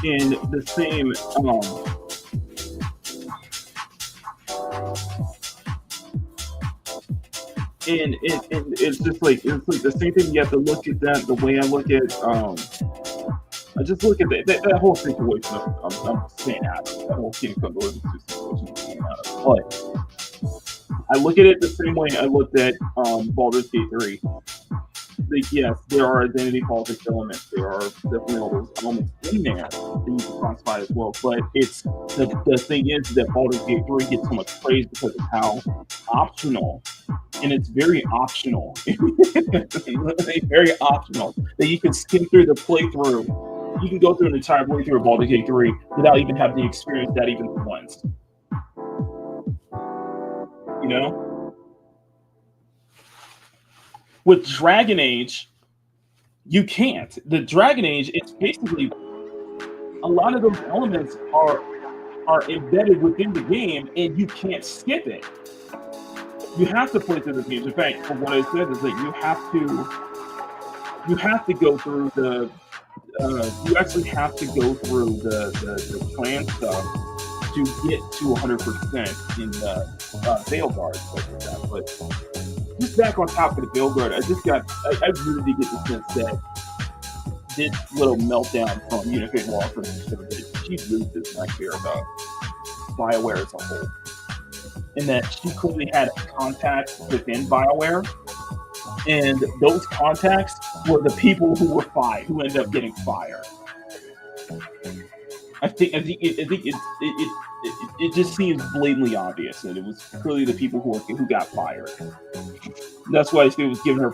C: And the same and it's just like the same thing. You have to look at that the way I look at I just look at that whole situation. I'm staying out of that whole Kingdom Come Deliverance situation. I'm staying out of. But I look at it the same way I looked at Baldur's Gate 3. Like, yes, there are identity politics elements. There are definitely all those elements in there that you can classify as well. But it's the thing is that Baldur's Gate 3 gets so much praise because of how optional, and it's very optional. It's very optional that you can skim through the playthrough. You can go through an entire playthrough of Baldur's Gate 3 without even having the experience that even once. You know? With Dragon Age, you can't. The Dragon Age, it's basically a lot of those elements are embedded within the game, and you can't skip it. You have to play through the games. In fact, from what I said is that you have to go through the you actually have to go through the clan stuff to get to 100% in the Veilguard stuff like that. But just back on top of the Veilguard, I really did get the sense that this little meltdown from Unified Walker, she really does not care about BioWare as a whole. And that she clearly had contacts within BioWare, and those contacts were the people who were fired, who ended up getting fired. I think it just seems blatantly obvious that it was clearly the people who got fired. That's why it was giving her,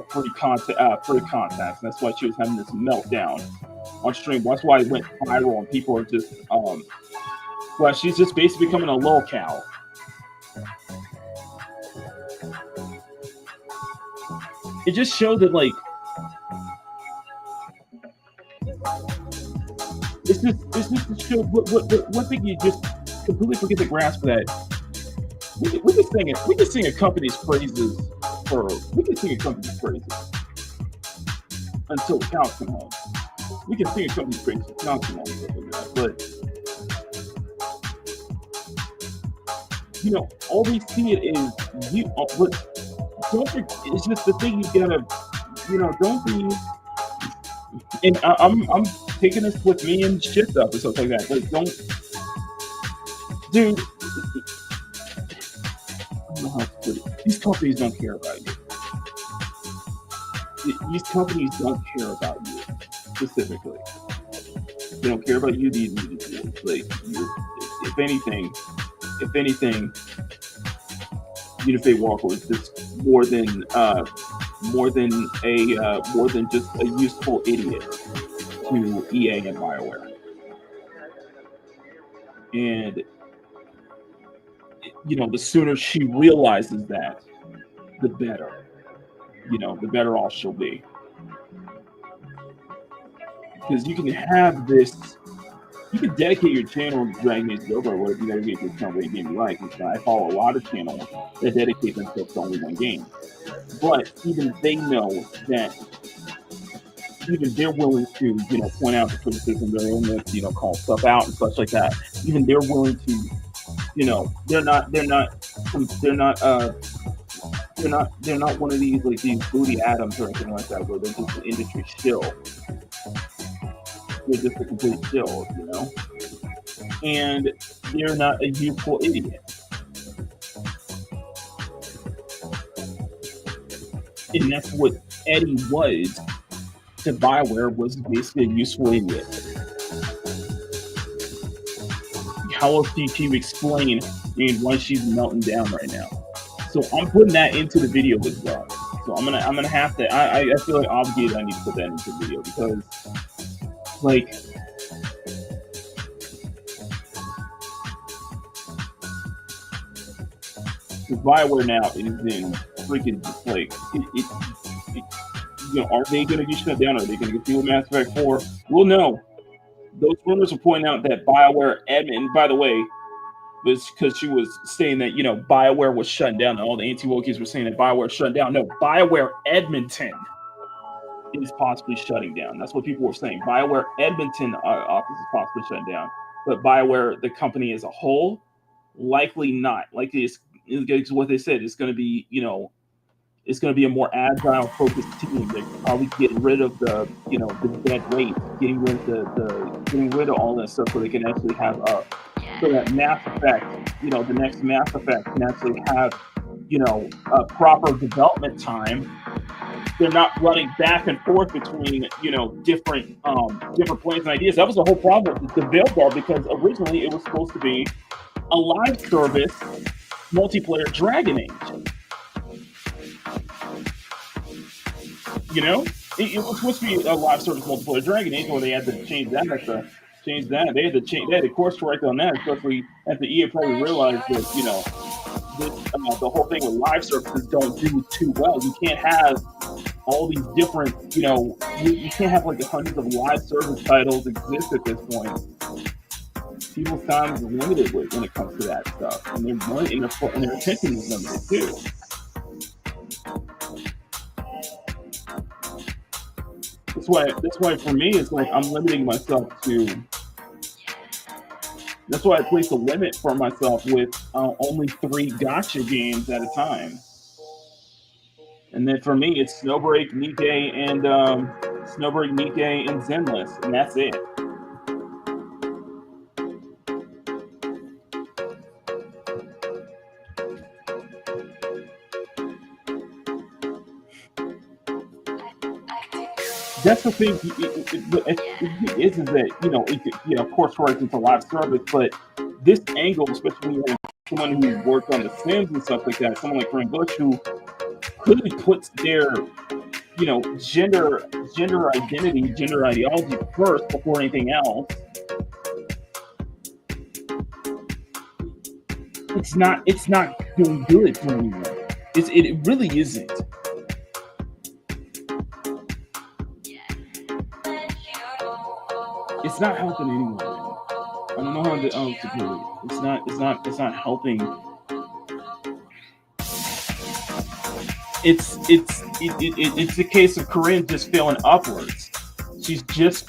C: free contacts. And that's why she was having this meltdown on stream. That's why it went viral, and people are just, well, she's just basically becoming a lolcow. It just showed that, like, it's just to show one thing you just completely forget to grasp that we can sing a company's praises until the cows come home. We can sing a company's praises until the cows come home, but all we see it is you. But don't forget, it's just the thing you gotta, don't be. And I'm taking this with me and shit stuff and stuff like that. Like, don't, dude. I don't know how to put it. These companies don't care about you. These companies don't care about you specifically. They don't care about you. Like, if anything, Unified Walker was just more than just a useful idiot to EA and BioWare. And the sooner she realizes that, the better. the better off she'll be. Because you can have this, you can dedicate your channel to Dragon Age Go or whatever you dedicate your channel to a game you like. I follow a lot of channels that dedicate themselves to only one game. But even they know that even they're willing to, point out the criticism, they're willing to, call stuff out and such like that. Even they're willing to, they're not one of these like these booty atoms or anything like that where they're just an industry shill. They're just a complete shill, and they're not a youthful idiot. And that's what Eddie was to BioWare, was basically a useful idiot. How else do you explain why she's melting down right now? So I'm putting that into the video as well. So I'm gonna have to. I feel like obligated. I need to put that into the video because, like, BioWare now is in freaking like are they going to get shut down? Are they going to get through Mass Effect 4? We'll know. Those rumors are pointing out that BioWare admin, by the way, was because she was saying that, BioWare was shut down. All the anti-wokies were saying that BioWare shut down. No, BioWare Edmonton is possibly shutting down. That's what people were saying. BioWare Edmonton office is possibly shutting down. But BioWare, the company as a whole, likely not. Likely it's what they said. It's going to be, it's going to be a more agile, focused team. They're probably getting rid of the dead weight, getting rid of all that stuff, so they can actually have so that Mass Effect, the next Mass Effect can actually have, a proper development time. They're not running back and forth between, different plans and ideas. That was the whole problem with the Veilguard, because originally it was supposed to be a live service multiplayer Dragon Age. It was supposed to be a live service multiplayer Dragon Age, where they had to change that. They had to course correct on that, especially after EA probably realized that the whole thing with live services don't do too well. You can't have all these different, you can't have like hundreds of live service titles exist at this point. People's time is limited when it comes to that stuff, and their money and their attention is limited too. That's why for me it's like I'm limiting myself to. That's why I place a limit for myself with only 3 gacha games at a time. And then for me it's Snowbreak, Nikkei, and Zenless, and that's it. That's the thing. Is that of course, right, it's a live service, but this angle, especially when you have someone who worked on The Sims and stuff like that, someone like Frank Bush, who clearly puts their gender identity, gender ideology first before anything else. It's not doing good for anyone. It really isn't. It's not helping anyone. I don't know how to put it. It's not helping. It's a case of Corinne just failing upwards. He's just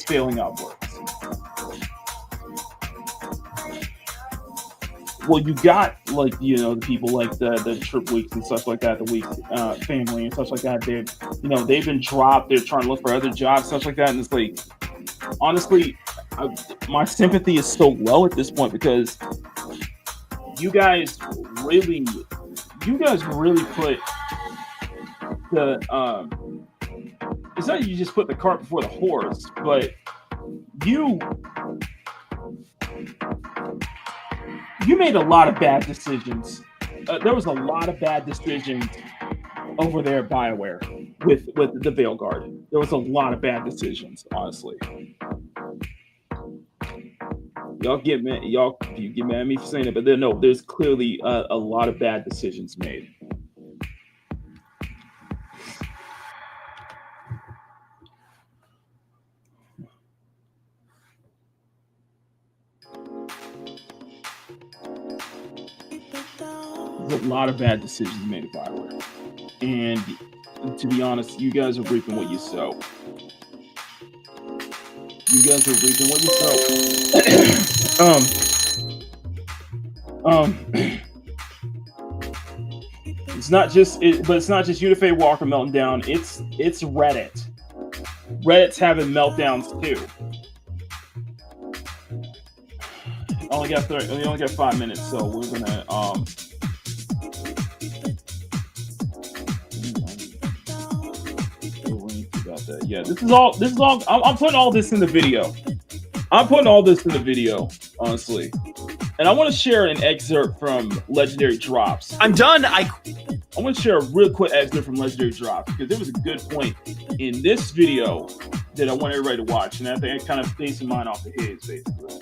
C: failing upwards. Well, you got the people like the Trip Weeks and stuff like that, the Week family and stuff like that. They've been dropped. They're trying to look for other jobs, stuff like that, and it's like, honestly, my sympathy is so low at this point, because you guys really put the it's not you just put the cart before the horse, but you made a lot of bad decisions. There was a lot of bad decisions over there at BioWare with the Veilguard. There was a lot of bad decisions, honestly. You get mad at me for saying it, but there's clearly a lot of bad decisions made. There's a lot of bad decisions made at BioWare. And to be honest, you guys are reaping what you sow. You guys are reaping what you sow. It's not just Unifade Walker melting down. It's Reddit. Reddit's having meltdowns too. We only got 5 minutes, so we're gonna yeah, this is all I'm putting all this in the video. Honestly. And I want to share an excerpt from Legendary Drops.
D: I'm done. I
C: want to share a real quick excerpt from Legendary Drops because there was a good point in this video that I want everybody to watch, and I think I kind of basing mine off of his, basically.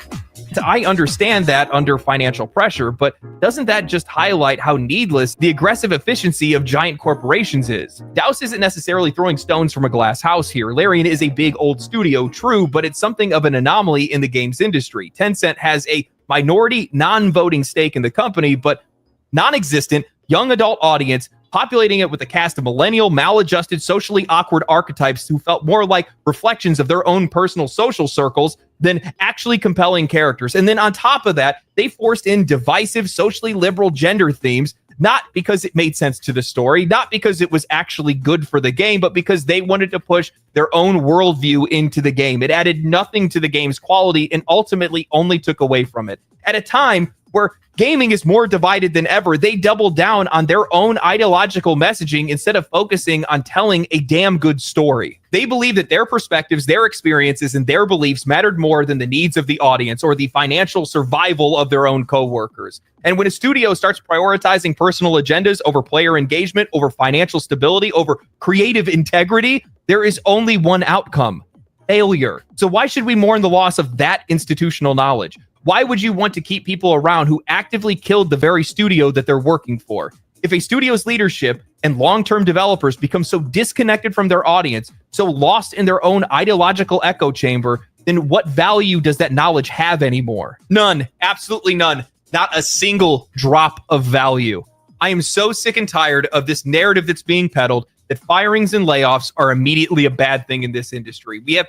D: I understand that under financial pressure, but doesn't that just highlight how needless the aggressive efficiency of giant corporations is? Douse isn't necessarily throwing stones from a glass house here. Larian is a big old studio, true, but it's something of an anomaly in the games industry. Tencent has a minority, non-voting stake in the company, but non-existent, young adult audience, populating it with a cast of millennial, maladjusted, socially awkward archetypes who felt more like reflections of their own personal social circles than actually compelling characters. And then on top of that, they forced in divisive, socially liberal gender themes, not because it made sense to the story, not because it was actually good for the game, but because they wanted to push their own worldview into the game. It added nothing to the game's quality and ultimately only took away from it. At a time where gaming is more divided than ever, they doubled down on their own ideological messaging instead of focusing on telling a damn good story. They believed that their perspectives, their experiences, and their beliefs mattered more than the needs of the audience or the financial survival of their own coworkers. And when a studio starts prioritizing personal agendas over player engagement, over financial stability, over creative integrity, there is only one outcome: failure. So why should we mourn the loss of that institutional knowledge? Why would you want to keep people around who actively killed the very studio that they're working for? If a studio's leadership and long-term developers become so disconnected from their audience, so lost in their own ideological echo chamber, then what value does that knowledge have anymore? None. Absolutely none. Not a single drop of value. I am so sick and tired of this narrative that's being peddled that firings and layoffs are immediately a bad thing in this industry. We have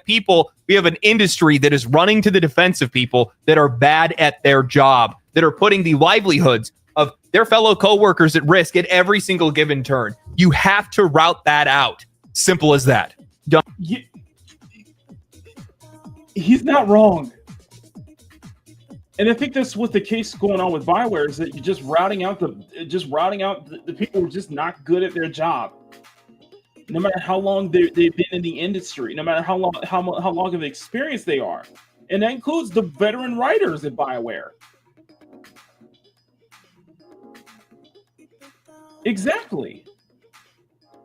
D: an industry that is running to the defense of people that are bad at their job, that are putting the livelihoods of their fellow coworkers at risk at every single given turn. You have to route that out. Simple as that. Done.
C: He's not wrong. And I think that's what the case going on with BioWare is that you're just routing out the people who are just not good at their job. No matter how long they've been in the industry, no matter how long of experience they are. And that includes the veteran writers at BioWare. Exactly.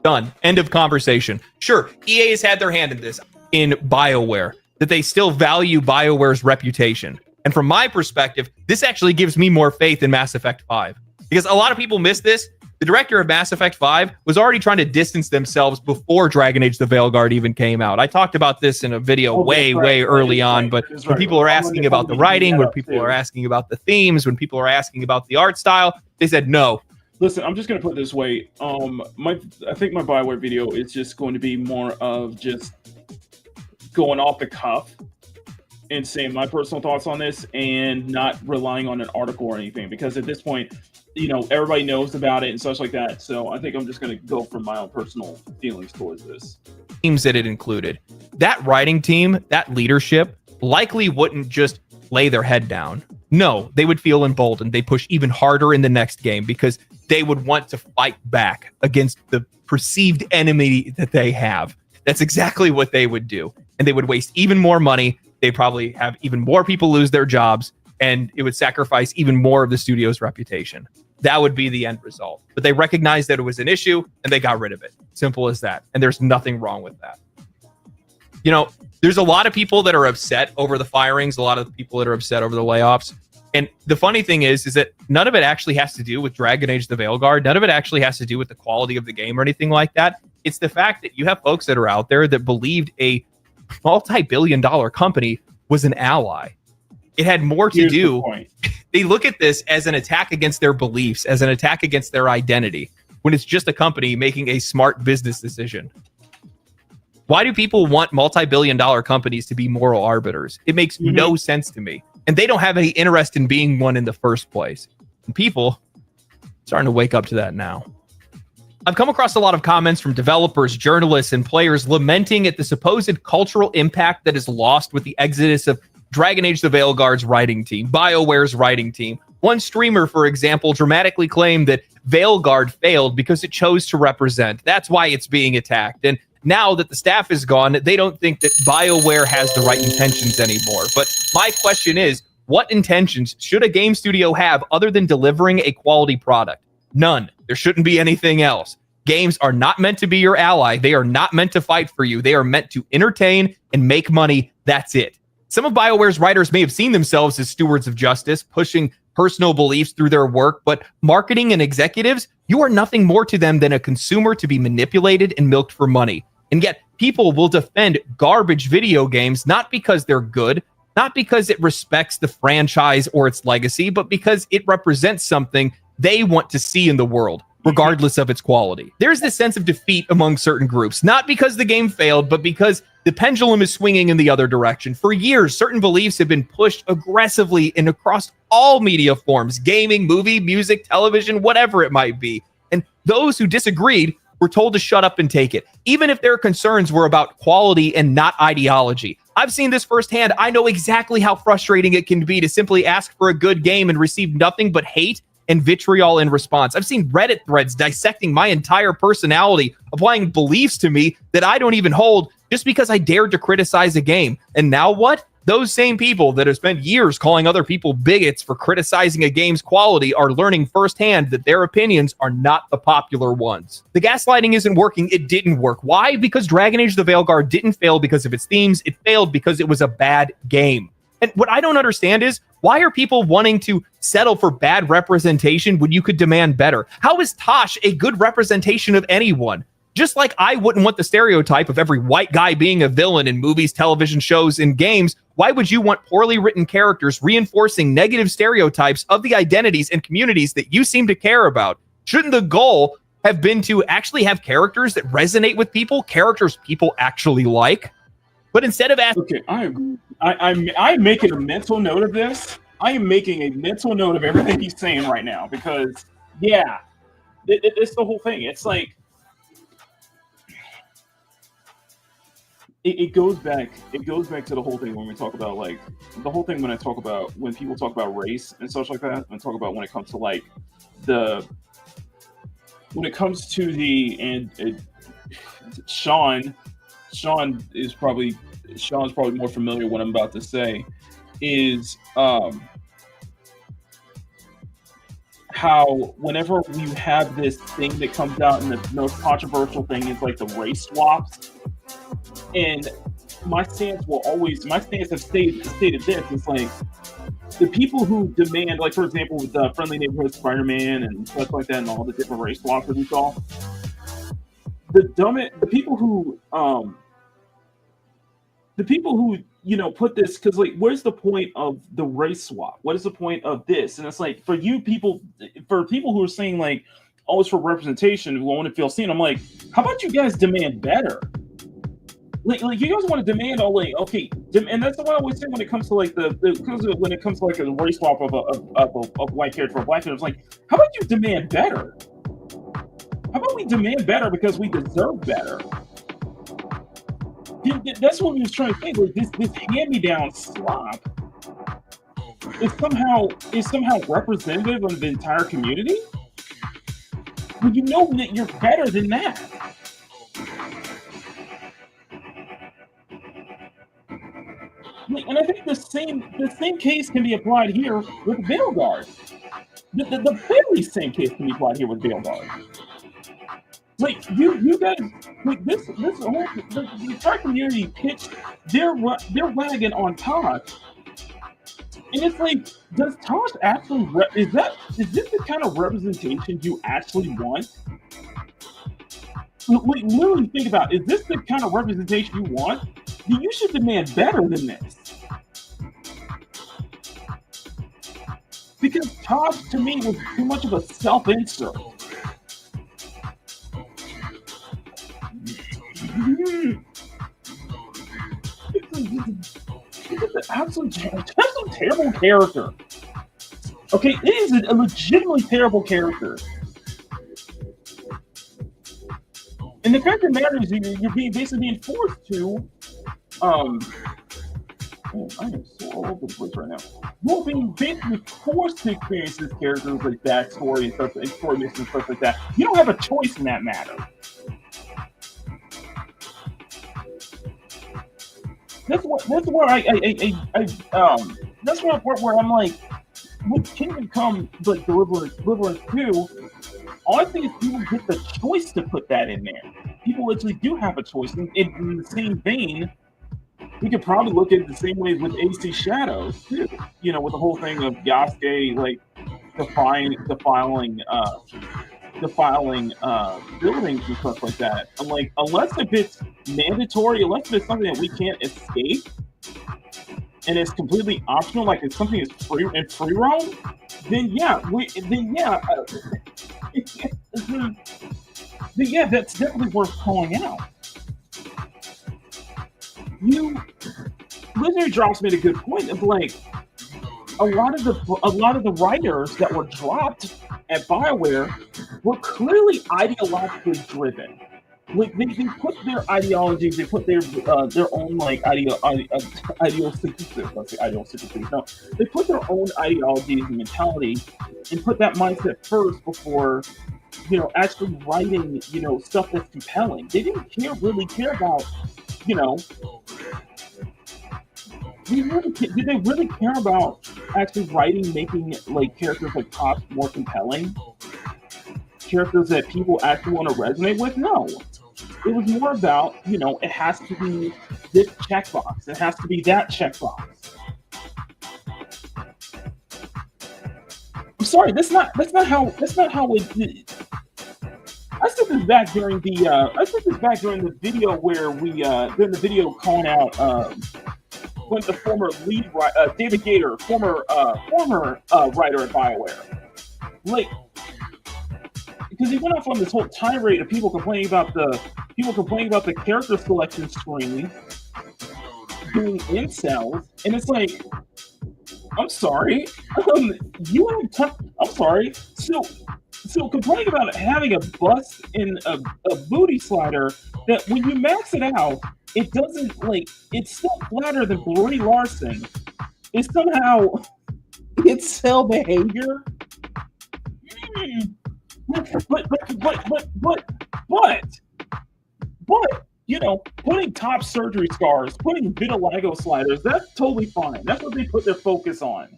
D: Done. End of conversation. Sure, EA has had their hand in this, in BioWare, that they still value BioWare's reputation. And from my perspective, this actually gives me more faith in Mass Effect 5. Because a lot of people miss this. The director of Mass Effect 5 was already trying to distance themselves before Dragon Age the Veilguard even came out. I talked about this in a video way early on, but when people are asking about the writing, when people are asking about the themes, when people are asking about the art style, they said no.
C: Listen, I'm just going to put it this way. I think my BioWare video is just going to be more of just going off the cuff and saying my personal thoughts on this and not relying on an article or anything, because at this point, everybody knows about it and such like that. So I think I'm just going to go from my own personal feelings towards this.
D: Teams that it included. That writing team, that leadership, likely wouldn't just lay their head down. No, they would feel emboldened. They push even harder in the next game because they would want to fight back against the perceived enemy that they have. That's exactly what they would do. And they would waste even more money. They'd probably have even more people lose their jobs, and it would sacrifice even more of the studio's reputation. That would be the end result. But they recognized that it was an issue, and they got rid of it. Simple as that. And there's nothing wrong with that. There's a lot of people that are upset over the firings, a lot of people that are upset over the layoffs. And the funny thing is that none of it actually has to do with Dragon Age the Veilguard. None of it actually has to do with the quality of the game or anything like that. It's the fact that you have folks that are out there that believed a multi-billion-dollar company was an ally. It had more to do. They look at this as an attack against their beliefs, as an attack against their identity, when it's just a company making a smart business decision. Why do people want multi-billion-dollar companies to be moral arbiters? It makes no sense to me. And they don't have any interest in being one in the first place. And people are starting to wake up to that now. I've come across a lot of comments from developers, journalists, and players lamenting at the supposed cultural impact that is lost with the exodus of Dragon Age the Veilguard's writing team, BioWare's writing team. One streamer, for example, dramatically claimed that Veilguard failed because it chose to represent. That's why it's being attacked. And now that the staff is gone, they don't think that BioWare has the right intentions anymore. But my question is, what intentions should a game studio have other than delivering a quality product? None. There shouldn't be anything else. Games are not meant to be your ally. They are not meant to fight for you. They are meant to entertain and make money. That's it. Some of BioWare's writers may have seen themselves as stewards of justice, pushing personal beliefs through their work, but marketing and executives, you are nothing more to them than a consumer to be manipulated and milked for money. And yet people will defend garbage video games, not because they're good, not because it respects the franchise or its legacy, but because it represents something they want to see in the world, regardless of its quality. There's this sense of defeat among certain groups, not because the game failed, but because the pendulum is swinging in the other direction. For years, certain beliefs have been pushed aggressively and across all media forms, gaming, movie, music, television, whatever it might be. And those who disagreed were told to shut up and take it, even if their concerns were about quality and not ideology. I've seen this firsthand. I know exactly how frustrating it can be to simply ask for a good game and receive nothing but hate and vitriol in response. I've seen Reddit threads dissecting my entire personality, applying beliefs to me that I don't even hold just because I dared to criticize a game. And now what? Those same people that have spent years calling other people bigots for criticizing a game's quality are learning firsthand that their opinions are not the popular ones. The gaslighting isn't working. It didn't work. Why? Because Dragon Age the Veilguard didn't fail because of its themes. It failed because it was a bad game. And what I don't understand is, why are people wanting to settle for bad representation when you could demand better? How is Tosh a good representation of anyone? Just like I wouldn't want the stereotype of every white guy being a villain in movies, television shows, and games, why would you want poorly written characters reinforcing negative stereotypes of the identities and communities that you seem to care about? Shouldn't the goal have been to actually have characters that resonate with people, characters people actually like? But instead of asking...
C: Okay, I agree. I'm making a mental note of this. I am making a mental note of everything he's saying right now because, yeah, it's the whole thing. It's like, it goes back to the whole thing when we talk about, like, the whole thing when people talk about race and such like that, and talk about when it comes to, like, Sean's probably more familiar with what I'm about to say, is how whenever you have this thing that comes out, and the most controversial thing is like the race swaps. And my stance has stated this. It's like the people who demand, like, for example, with the Friendly Neighborhood Spider-Man and stuff like that, and all the different race swaps that we saw, the people who put this, because, like, where's the point of the race swap? What is the point of this? And it's like, for people who are saying, like, oh, it's for representation, who want to feel seen, I'm like, how about you guys demand better? Like you guys want to demand all, like, okay, and that's what I always say when it comes to, like, when it comes to, like, a race swap of a white character for a black character. It's like, how about you demand better? How about we demand better because we deserve better? That's what we was trying to think. Like, this hand-me-down slop is somehow representative of the entire community. Well, you know that you're better than that. And I think the same case can be applied here with Veilguard. The very same case can be applied here with Veilguard. Like, you guys, like, this whole the entire community pitched their wagon on Tosh, and it's like, does Tosh actually is this the kind of representation you actually want? Like, literally think about it. Is this the kind of representation you want? Then you should demand better than this. Because Todd to me was too much of a self-insert. It's an absolute terrible character. Okay, it is a legitimately terrible character. And the fact of the matter is, you're basically being forced to, oh, I am so all over the place right now. You're being basically forced to experience this character's like backstory and stuff, and story and stuff like that. You don't have a choice in that matter. That's where that's where I'm like, with Kingdom Come, like Deliverance 2, all I think is people get the choice to put that in there. People literally do have a choice. In the same vein, we could probably look at it the same way with AC Shadows too. You know, with the whole thing of Yasuke like defiling buildings and stuff like that. I'm like, unless if it's mandatory, unless if it's something that we can't escape, and it's completely optional, like it's something that's free roam, then yeah, that's definitely worth calling out. Blizzard Drops made a good point of like a lot of the writers that were dropped at BioWare were clearly ideologically driven. Like they put their ideologies, they put their own like ideosynthesis. No, they put their own ideologies and mentality, and put that mindset first before, you know, actually writing, you know, stuff that's compelling. They didn't really care about, you know. Did they really care about actually making like characters like Pops more compelling? Characters that people actually want to resonate with? No. It was more about, you know, it has to be this checkbox. It has to be that checkbox. I'm sorry, that's not how it. I said this back during the video where during the video calling out when the former lead David Gator, former writer at BioWare, like, because he went off on this whole tirade of people complaining about the character selection screen being incels, and it's like, I'm sorry, I'm sorry, so complaining about having a bust in a booty slider that when you max it out, it doesn't, like, it's still flatter than Brie Larson. It's somehow incel behavior. But, you know, putting top surgery scars, putting vitiligo sliders, that's totally fine. That's what they put their focus on.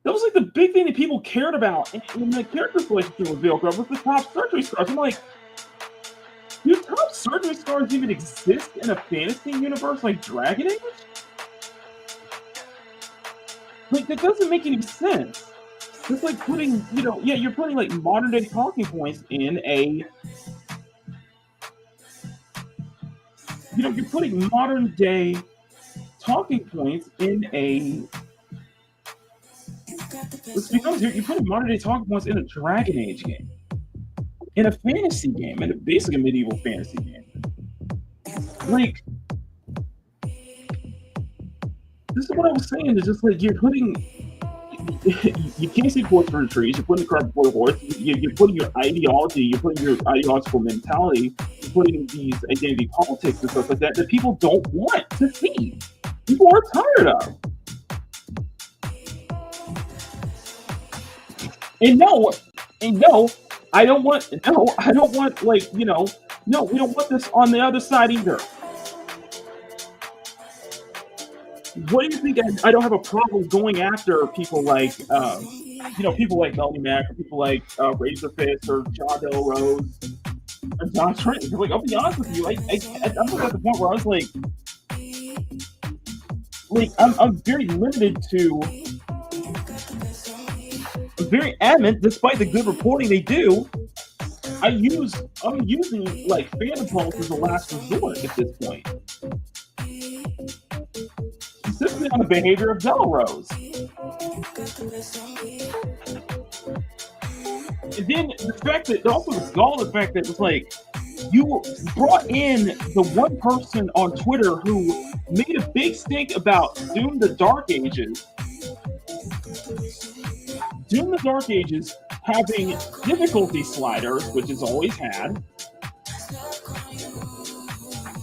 C: That was like the big thing that people cared about in the character selection reveal was the top surgery scars. I'm like, do top surgery scars even exist in a fantasy universe like Dragon Age? Like, that doesn't make any sense. It's like putting, you know, yeah, you're putting like modern day talking points in a, you know, you're putting modern day talking points in a, it's because you're putting modern day talking points in a Dragon Age game, in a fantasy game, in a basically medieval fantasy game. Like, this is what I was saying. It's just like you're putting, you can't see forest for the trees. You're putting the cart before the horse. You're putting your ideology, you're putting your ideological mentality, you're putting these identity politics and stuff like that that people don't want to see. People are tired of. And no, I don't want, like, you know, no, we don't want this on the other side either. What do you think? I don't have a problem going after people like, you know, people like Melanie Mack, or people like Razorfist, or John Del Rose, or John Trent. Like, I'll be honest with you, I'm at the point where I was like I'm very limited to. I'm very adamant, despite the good reporting they do. I'm using like Phantom Pulse as a last resort at this point. Specifically on the behavior of Del Rose. And then the fact that also the gall, the fact that it's like you brought in the one person on Twitter who made a big stink about Doom the Dark Ages. Doom the Dark Ages having difficulty sliders, which it's always had,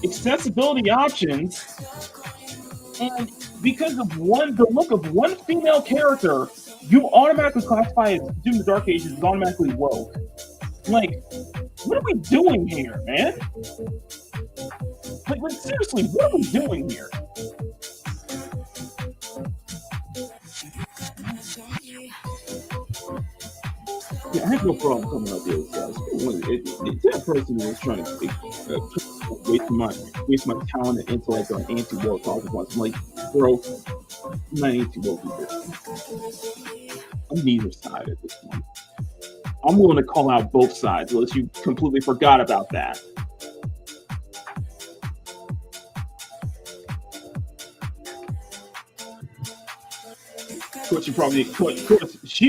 C: accessibility options, and because of the look of one female character, you automatically classify as Doom the Dark Ages as automatically woke. Like, what are we doing here, man? Like seriously, what are we doing here? Yeah, I have no problem coming out there, guys. It's that person who was trying to waste my talent and intellect on anti-woke arguments. I'm like, bro, I'm not anti-woke either. I'm neither side at this point. I'm willing to call out both sides, unless you completely forgot about that. She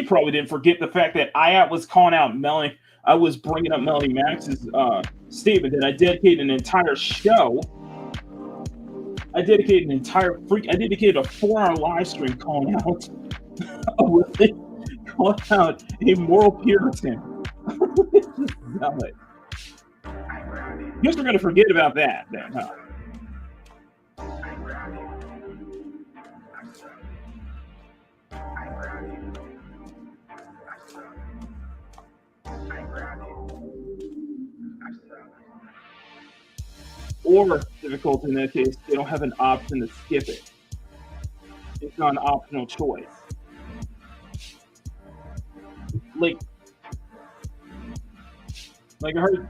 C: probably didn't forget the fact that I was calling out Melanie. I was bringing up Melanie Max's statement that I dedicated an entire show. I dedicated a 4-hour live stream calling out a moral Puritan. Guess we're gonna forget about that then, huh? Or difficult in that case, they don't have an option to skip it. It's not an optional choice. Like I heard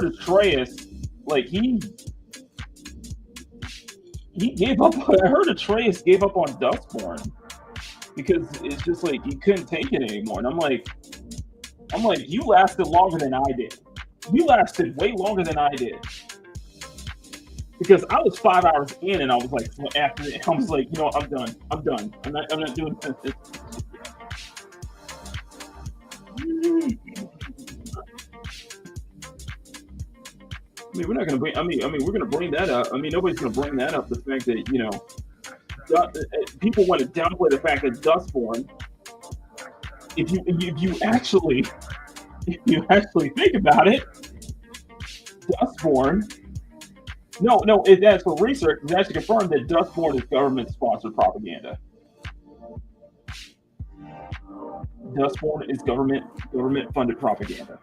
C: Atreus, like he gave up. I heard Atreus gave up on Dustborn because it's just like he couldn't take it anymore. And I'm like, you lasted longer than I did. You lasted way longer than I did. Because I was 5 hours in, and I was like, after it, I was like, you know what, I'm done. I'm not doing this. I mean, we're not gonna bring. We're gonna bring that up. I mean, nobody's gonna bring that up. The fact that people want to downplay the fact that Dustborn. If you actually think about it, Dustborn. No, that's for research. It's actually confirmed that Dustborn is government-sponsored propaganda. Dustborn is government-funded propaganda.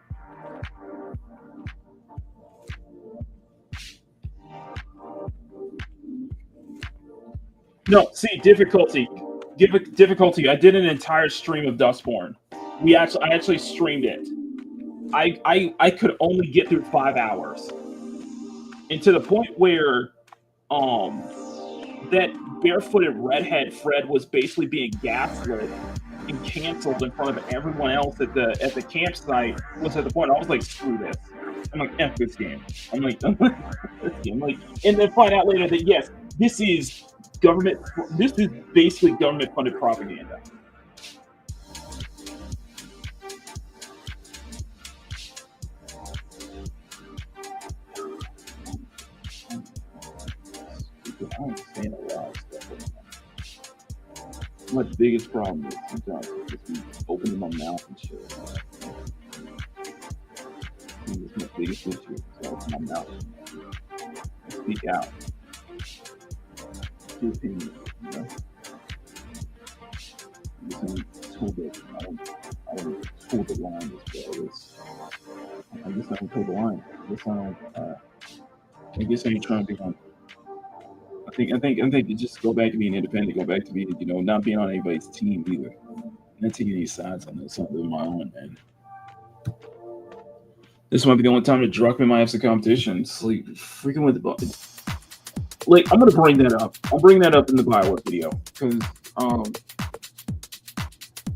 C: No, see, difficulty. I did an entire stream of Dustborn. I actually streamed it. I could only get through 5 hours. And to the point where that barefooted redhead Fred was basically being gaslit and canceled in front of everyone else at the campsite, was at the point I was like, screw this. I'm like, F this game. I'm like, and then find out later that yes, this is basically government funded propaganda. I don't understand a lot of stuff. My biggest problem is sometimes just me opening my mouth and shit. It's my biggest issue. So I open my mouth and speak out. Two opinions, you know. I don't toe the line as well. I guess I don't toe the line. I guess I ain't trying to be on. I think you just go back to being independent, go back to being, not being on anybody's team either. Not taking any sides on this, something of my own, man. This might be the only time that Druckmann might have some competition. It's like freaking with the button. Like, I'm gonna bring that up. I'll bring that up in the BioWare video because,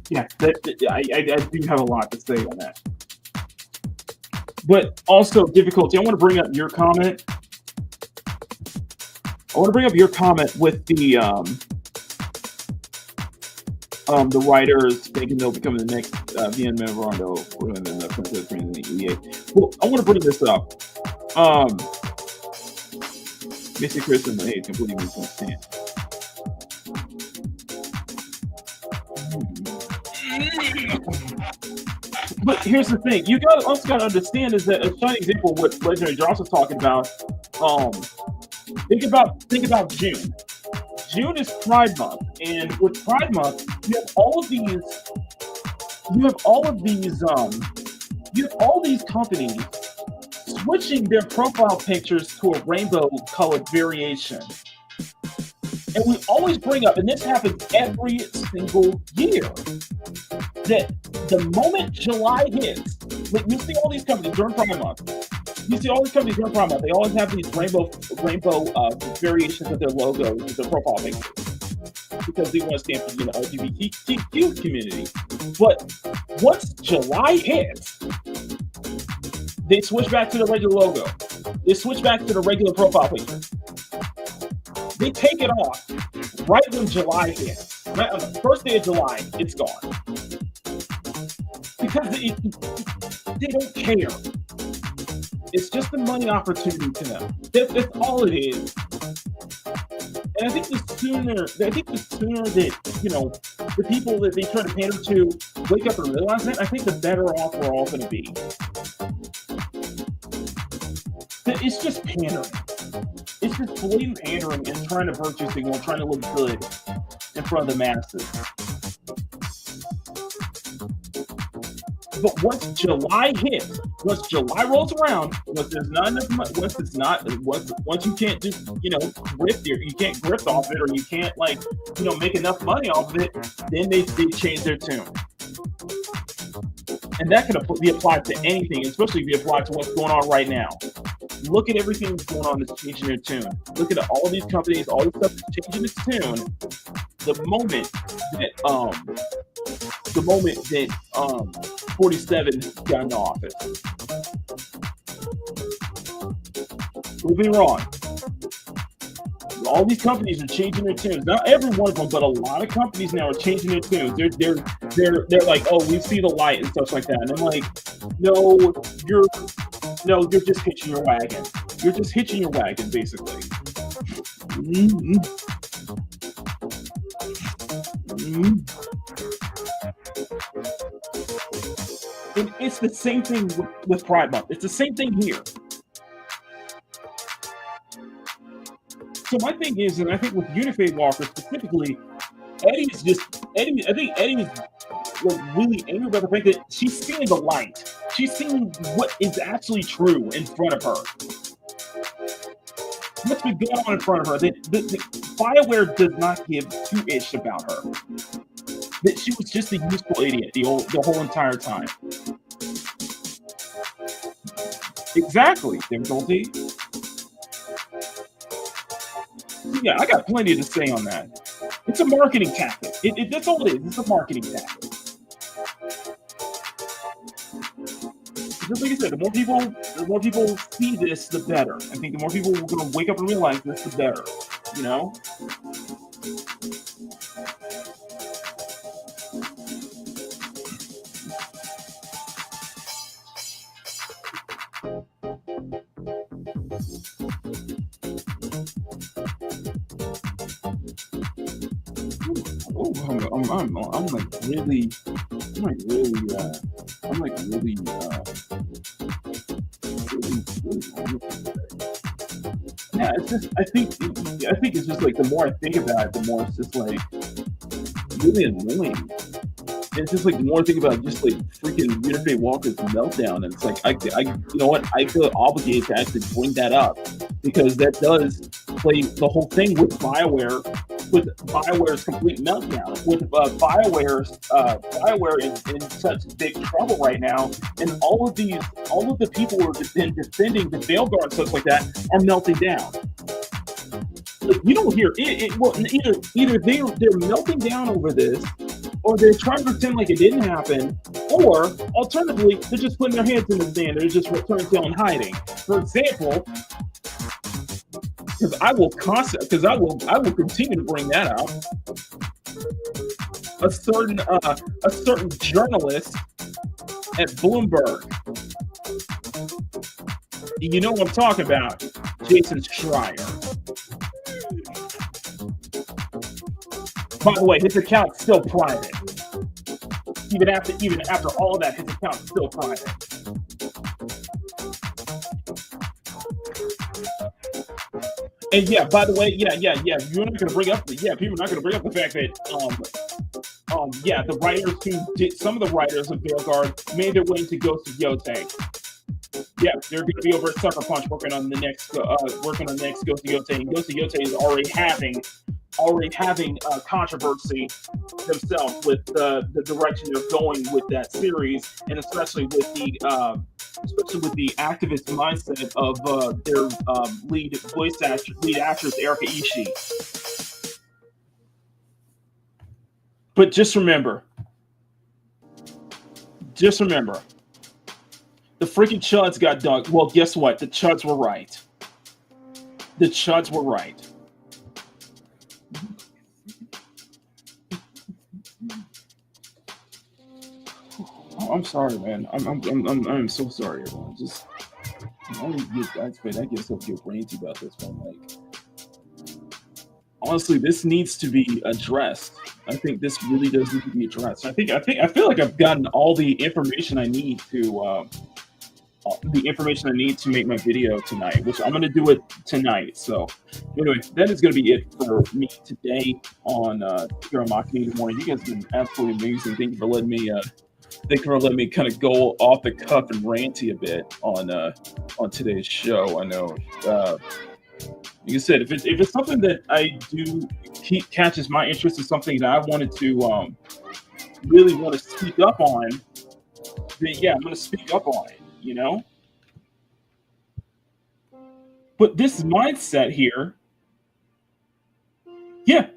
C: yeah, I do have a lot to say on that. But also difficulty. I want to bring up your comment. with the The writers thinking they'll become the next VN member on the Princess Queen in the EA. Well, I want to bring this up. Mr. Christian, but hey, completely misunderstand. But here's the thing: you also got to understand is that a shining example of what Legendary Drops was talking about. Think about June. June is Pride Month, and with Pride Month, you have all these companies switching their profile pictures to a rainbow-colored variation. And we always bring up, and this happens every single year, that the moment July hits, like you see all these companies during Pride Month. They always have these rainbow variations of their logos, of their profile pictures, because they want to stand for the LGBTQ community. But once July hits, they switch back to the regular logo. They switch back to the regular profile picture. They take it off right when July hits. Right on the first day of July, it's gone. Because they don't care. It's just a money opportunity to them. That's all it is. And I think the sooner that, the people that they try to pander to wake up and realize that, I think the better off we're all going to be. It's just pandering. It's just blatant pandering and trying to virtue signal, trying to look good in front of the masses. But once July hits, once July rolls around, once there's not enough money, once you can't just you can't grift off it, or you can't make enough money off of it, then they change their tune. And that can be applied to anything, especially if you apply to what's going on right now. Look at everything that's going on that's changing their tune. Look at all of these companies, all this stuff that's changing its tune. The moment that 47 got into office. Prove me wrong. All these companies are changing their tunes. Not every one of them, but a lot of companies now are changing their tunes. They're like, oh, we see the light and stuff like that. And I'm like, no, you're just hitching your wagon. You're just hitching your wagon, basically. Mm-hmm. Mm-hmm. And it's the same thing with Pride Month. It's the same thing here. So my thing is, and I think with Unified Walker specifically, I think Eddie is really angry about the fact that she's seeing the light. She's seeing what is actually true in front of her. What's been going on in front of her? The BioWare does not give two ish about her. That she was just a useful idiot the whole entire time. Exactly, difficulty. Yeah, I got plenty to say on that. It's a marketing tactic. That's all it is. It's a marketing tactic. Just like I said, the more people see this, the better. I think the more people are going to wake up and realize this, the better. You know? Yeah, it's just, I think it's just like, the more I think about it, the more it's just like really annoying. And it's just like, the more I think about just like freaking Unified Walker's meltdown, and it's like, I you know what, I feel obligated to actually bring that up, because that does play the whole thing with BioWare, with BioWare's complete meltdown, with BioWare is in such big trouble right now, and all of the people who have been defending the Veilguard and stuff like that are melting down. Like, you don't hear it. Well, either they're melting down over this, or they're trying to pretend like it didn't happen, or alternatively, they're just putting their hands in the sand. They're just returning tail and hiding. For example, because I will continue to bring that up. a certain journalist at Bloomberg. You know what I'm talking about, Jason Schreier. By the way, his account's still private. Even after all of that, his account's still private. And yeah, by the way, yeah, you're not gonna bring up people are not gonna bring up the fact that the writers who did some of the writers of Veilguard made their way into Ghost of Yotei. Yeah, they're going to be over at Sucker Punch working on the next Ghost of Yotei. And Ghost of Yotei is already having controversy themselves with the direction they're going with that series, and especially with the activist mindset of their lead actress Erika Ishii. But just remember, the freaking Chuds got dunked. Well, guess what? The Chuds were right. The Chuds were right. Oh, I'm sorry, man. I'm so sorry, everyone. Just I get so ranty about this one. Like, honestly, this needs to be addressed. I think this really does need to be addressed. I feel like I've gotten all the information I need to make my video tonight, which I'm going to do it tonight. So anyway, that is going to be it for me today on here on Makini in the morning. You guys have been absolutely amazing. Thank you for letting me kind of go off the cuff and ranty a bit on today's show. I know, like I said, if it's something that I do catches my interest in, something that I wanted to really want to speak up on, then yeah, I'm going to speak up on it. You know, but this mindset here, yeah,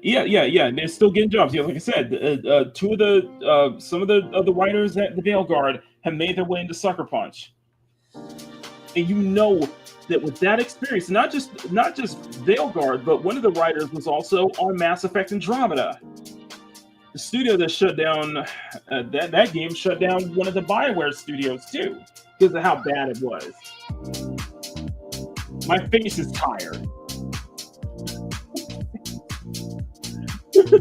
C: they're still getting jobs. Yeah, like I said, some of the writers at the Veilguard have made their way into Sucker Punch, and you know that with that experience, not just Veilguard, but one of the writers was also on Mass Effect Andromeda. The studio that shut down that game shut down one of the BioWare studios too, because of how bad it was. My face is tired.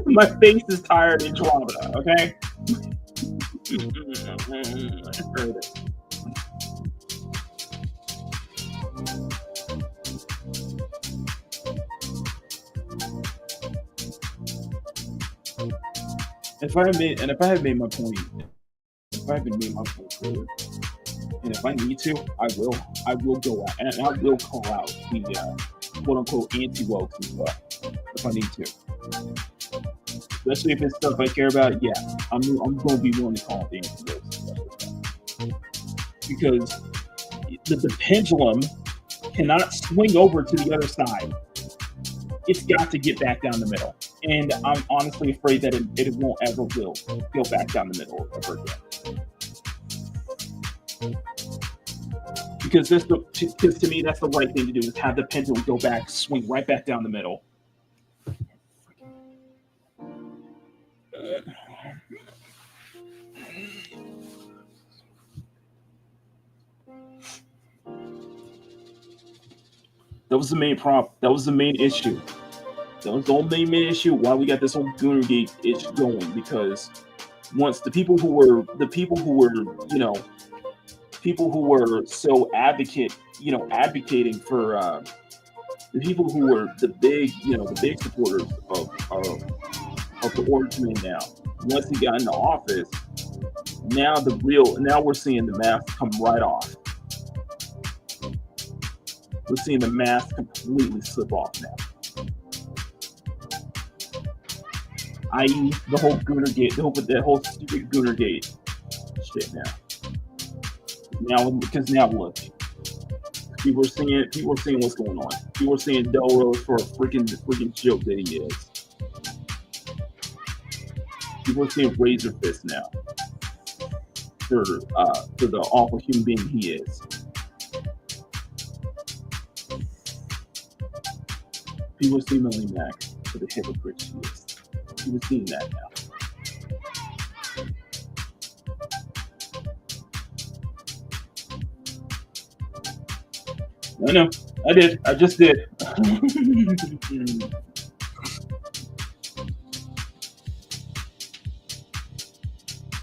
C: My face is tired in Andromeda, okay? I heard it. If I had made my point clear, and if I need to, I will go out and I will call out the quote unquote anti-woke as well if I need to. Especially if it's stuff I care about, yeah, I'm going to be willing to call it the anti-woke, because the pendulum cannot swing over to the other side. It's got to get back down the middle. And I'm honestly afraid that it won't ever will go back down the middle ever again. Because to me, that's the right thing to do, is have the pendulum go back, swing right back down the middle. That was the main problem. That was the main issue. That was the whole main issue why we got this whole Goonergate issue going, because once the people who were so advocating for the people who were the big supporters of the Orange Man now, once he got into office, now we're seeing the mask come right off. We're seeing the mask completely slip off now. I.e., the whole Goonergate, the whole stupid Goonergate shit now. Because now look, people are seeing what's going on. People are seeing Delrose for a freaking joke that he is. People are seeing Razor Fist now for the awful human being he is. People see Millie Mac for the hypocrite she is. People seeing that now. I know. I did. I just did.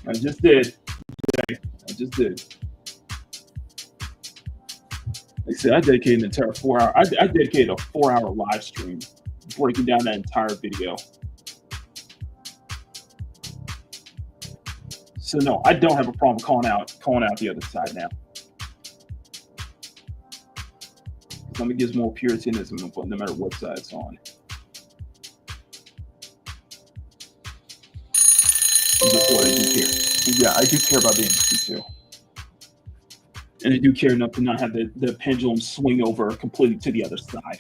C: I just did. I just did. Like I said, I dedicated an entire 4 hour. I dedicated a 4 hour live stream breaking down that entire video. So no, I don't have a problem calling out the other side now. Something gives more puritanism no matter what side it's on. And guess what? I do care. Yeah, I do care about the industry too. And I do care enough to not have the pendulum swing over completely to the other side.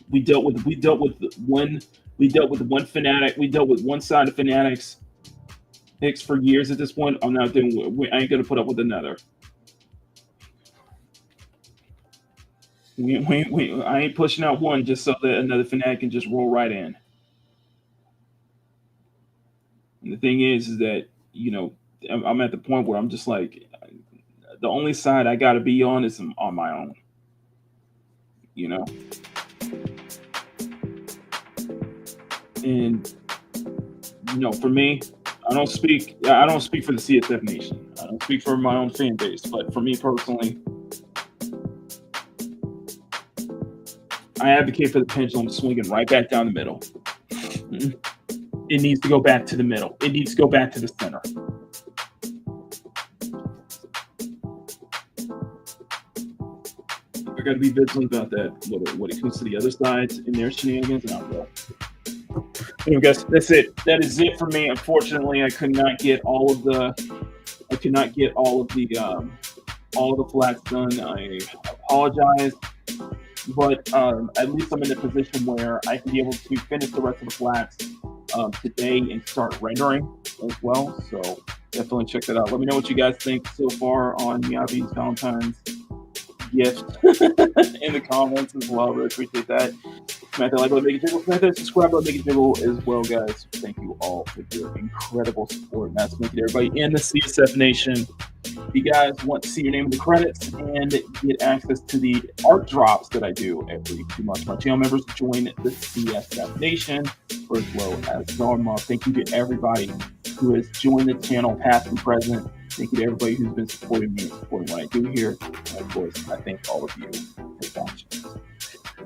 C: We dealt with one fanatic. We dealt with one side of fanatics for years at this point. I ain't gonna put up with another. I ain't pushing out one just so that another fanatic can just roll right in. And the thing is that, you know, I'm at the point where I'm just like, the only side I got to be on is on my own. You know? And, you know, for me, I don't speak for the CSF Nation. I don't speak for my own fan base. But for me personally, I advocate for the pendulum swinging right back down the middle. It needs to go back to the middle. It needs to go back to the center. I got to be vigilant about that when it comes to the other sides and their shenanigans, and I will. Anyway, guys, that's it. That is it for me. Unfortunately, I could not get all of the flats done. I apologize. But at least I'm in a position where I can be able to finish the rest of the flats today and start rendering as well. So definitely check that out. Let me know what you guys think so far on Miyabi's Valentine's gift in the comments as well. Really appreciate that. Smack that like button, make it jiggle. Smack that subscribe button, make it jiggle as well, guys. Thank you all for your incredible support. And that's making everybody in the CSF Nation. If you guys want to see your name in the credits and get access to the art drops that I do every 2 months, my channel members join the CSF Nation for as low as $1 Thank you to everybody who has joined the channel, past and present. Thank you to everybody who's been supporting me and supporting what I do here. And of course, I thank all of you for watching.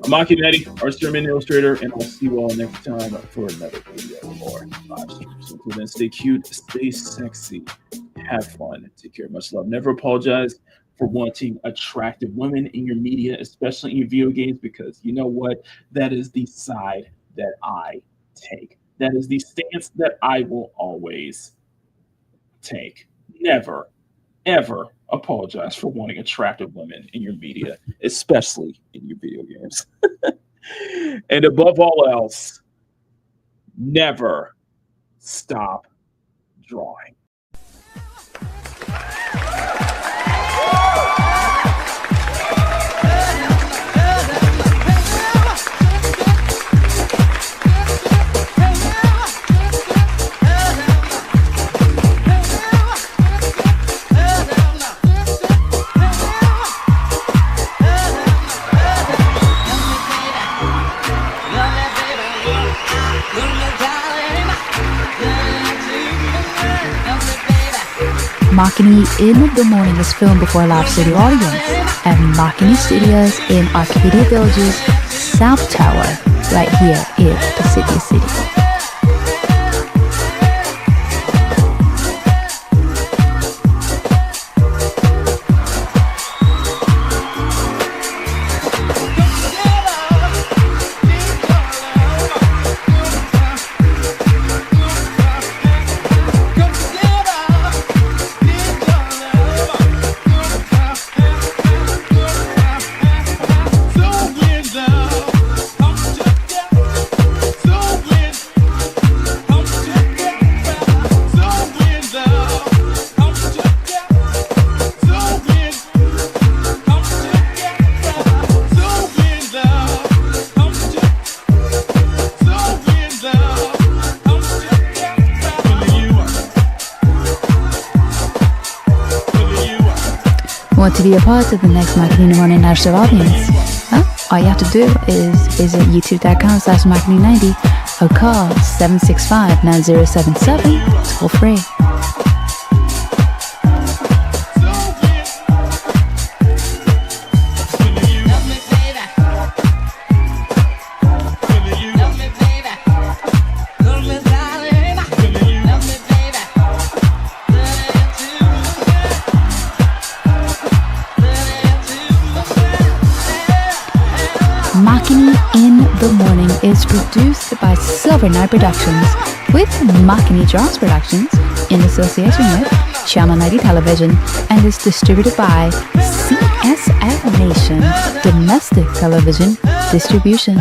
C: I'm Makini, art streamer and illustrator, and I'll see you all next time for another video or live stream. So until then, stay cute, stay sexy, have fun, take care, much love. Never apologize for wanting attractive women in your media, especially in your video games, because you know what? That is the side that I take. That is the stance that I will always take. Never, ever apologize for wanting attractive women in your media, especially in your video games. And above all else, never stop drawing.
B: Makini in the Morning is filmed before a live studio audience at Makini Studios in Arcadia Village's South Tower, right here in Pacific City. Want to be a part of the next Makini Morning National audience? Well, all you have to do is visit youtube.com/Makini90 or call 765-9077. It's all free. Makini in the Morning is produced by Silver Night Productions with Makini Draws Productions in association with Channel 90 Television and is distributed by CSF Nation Domestic Television Distribution.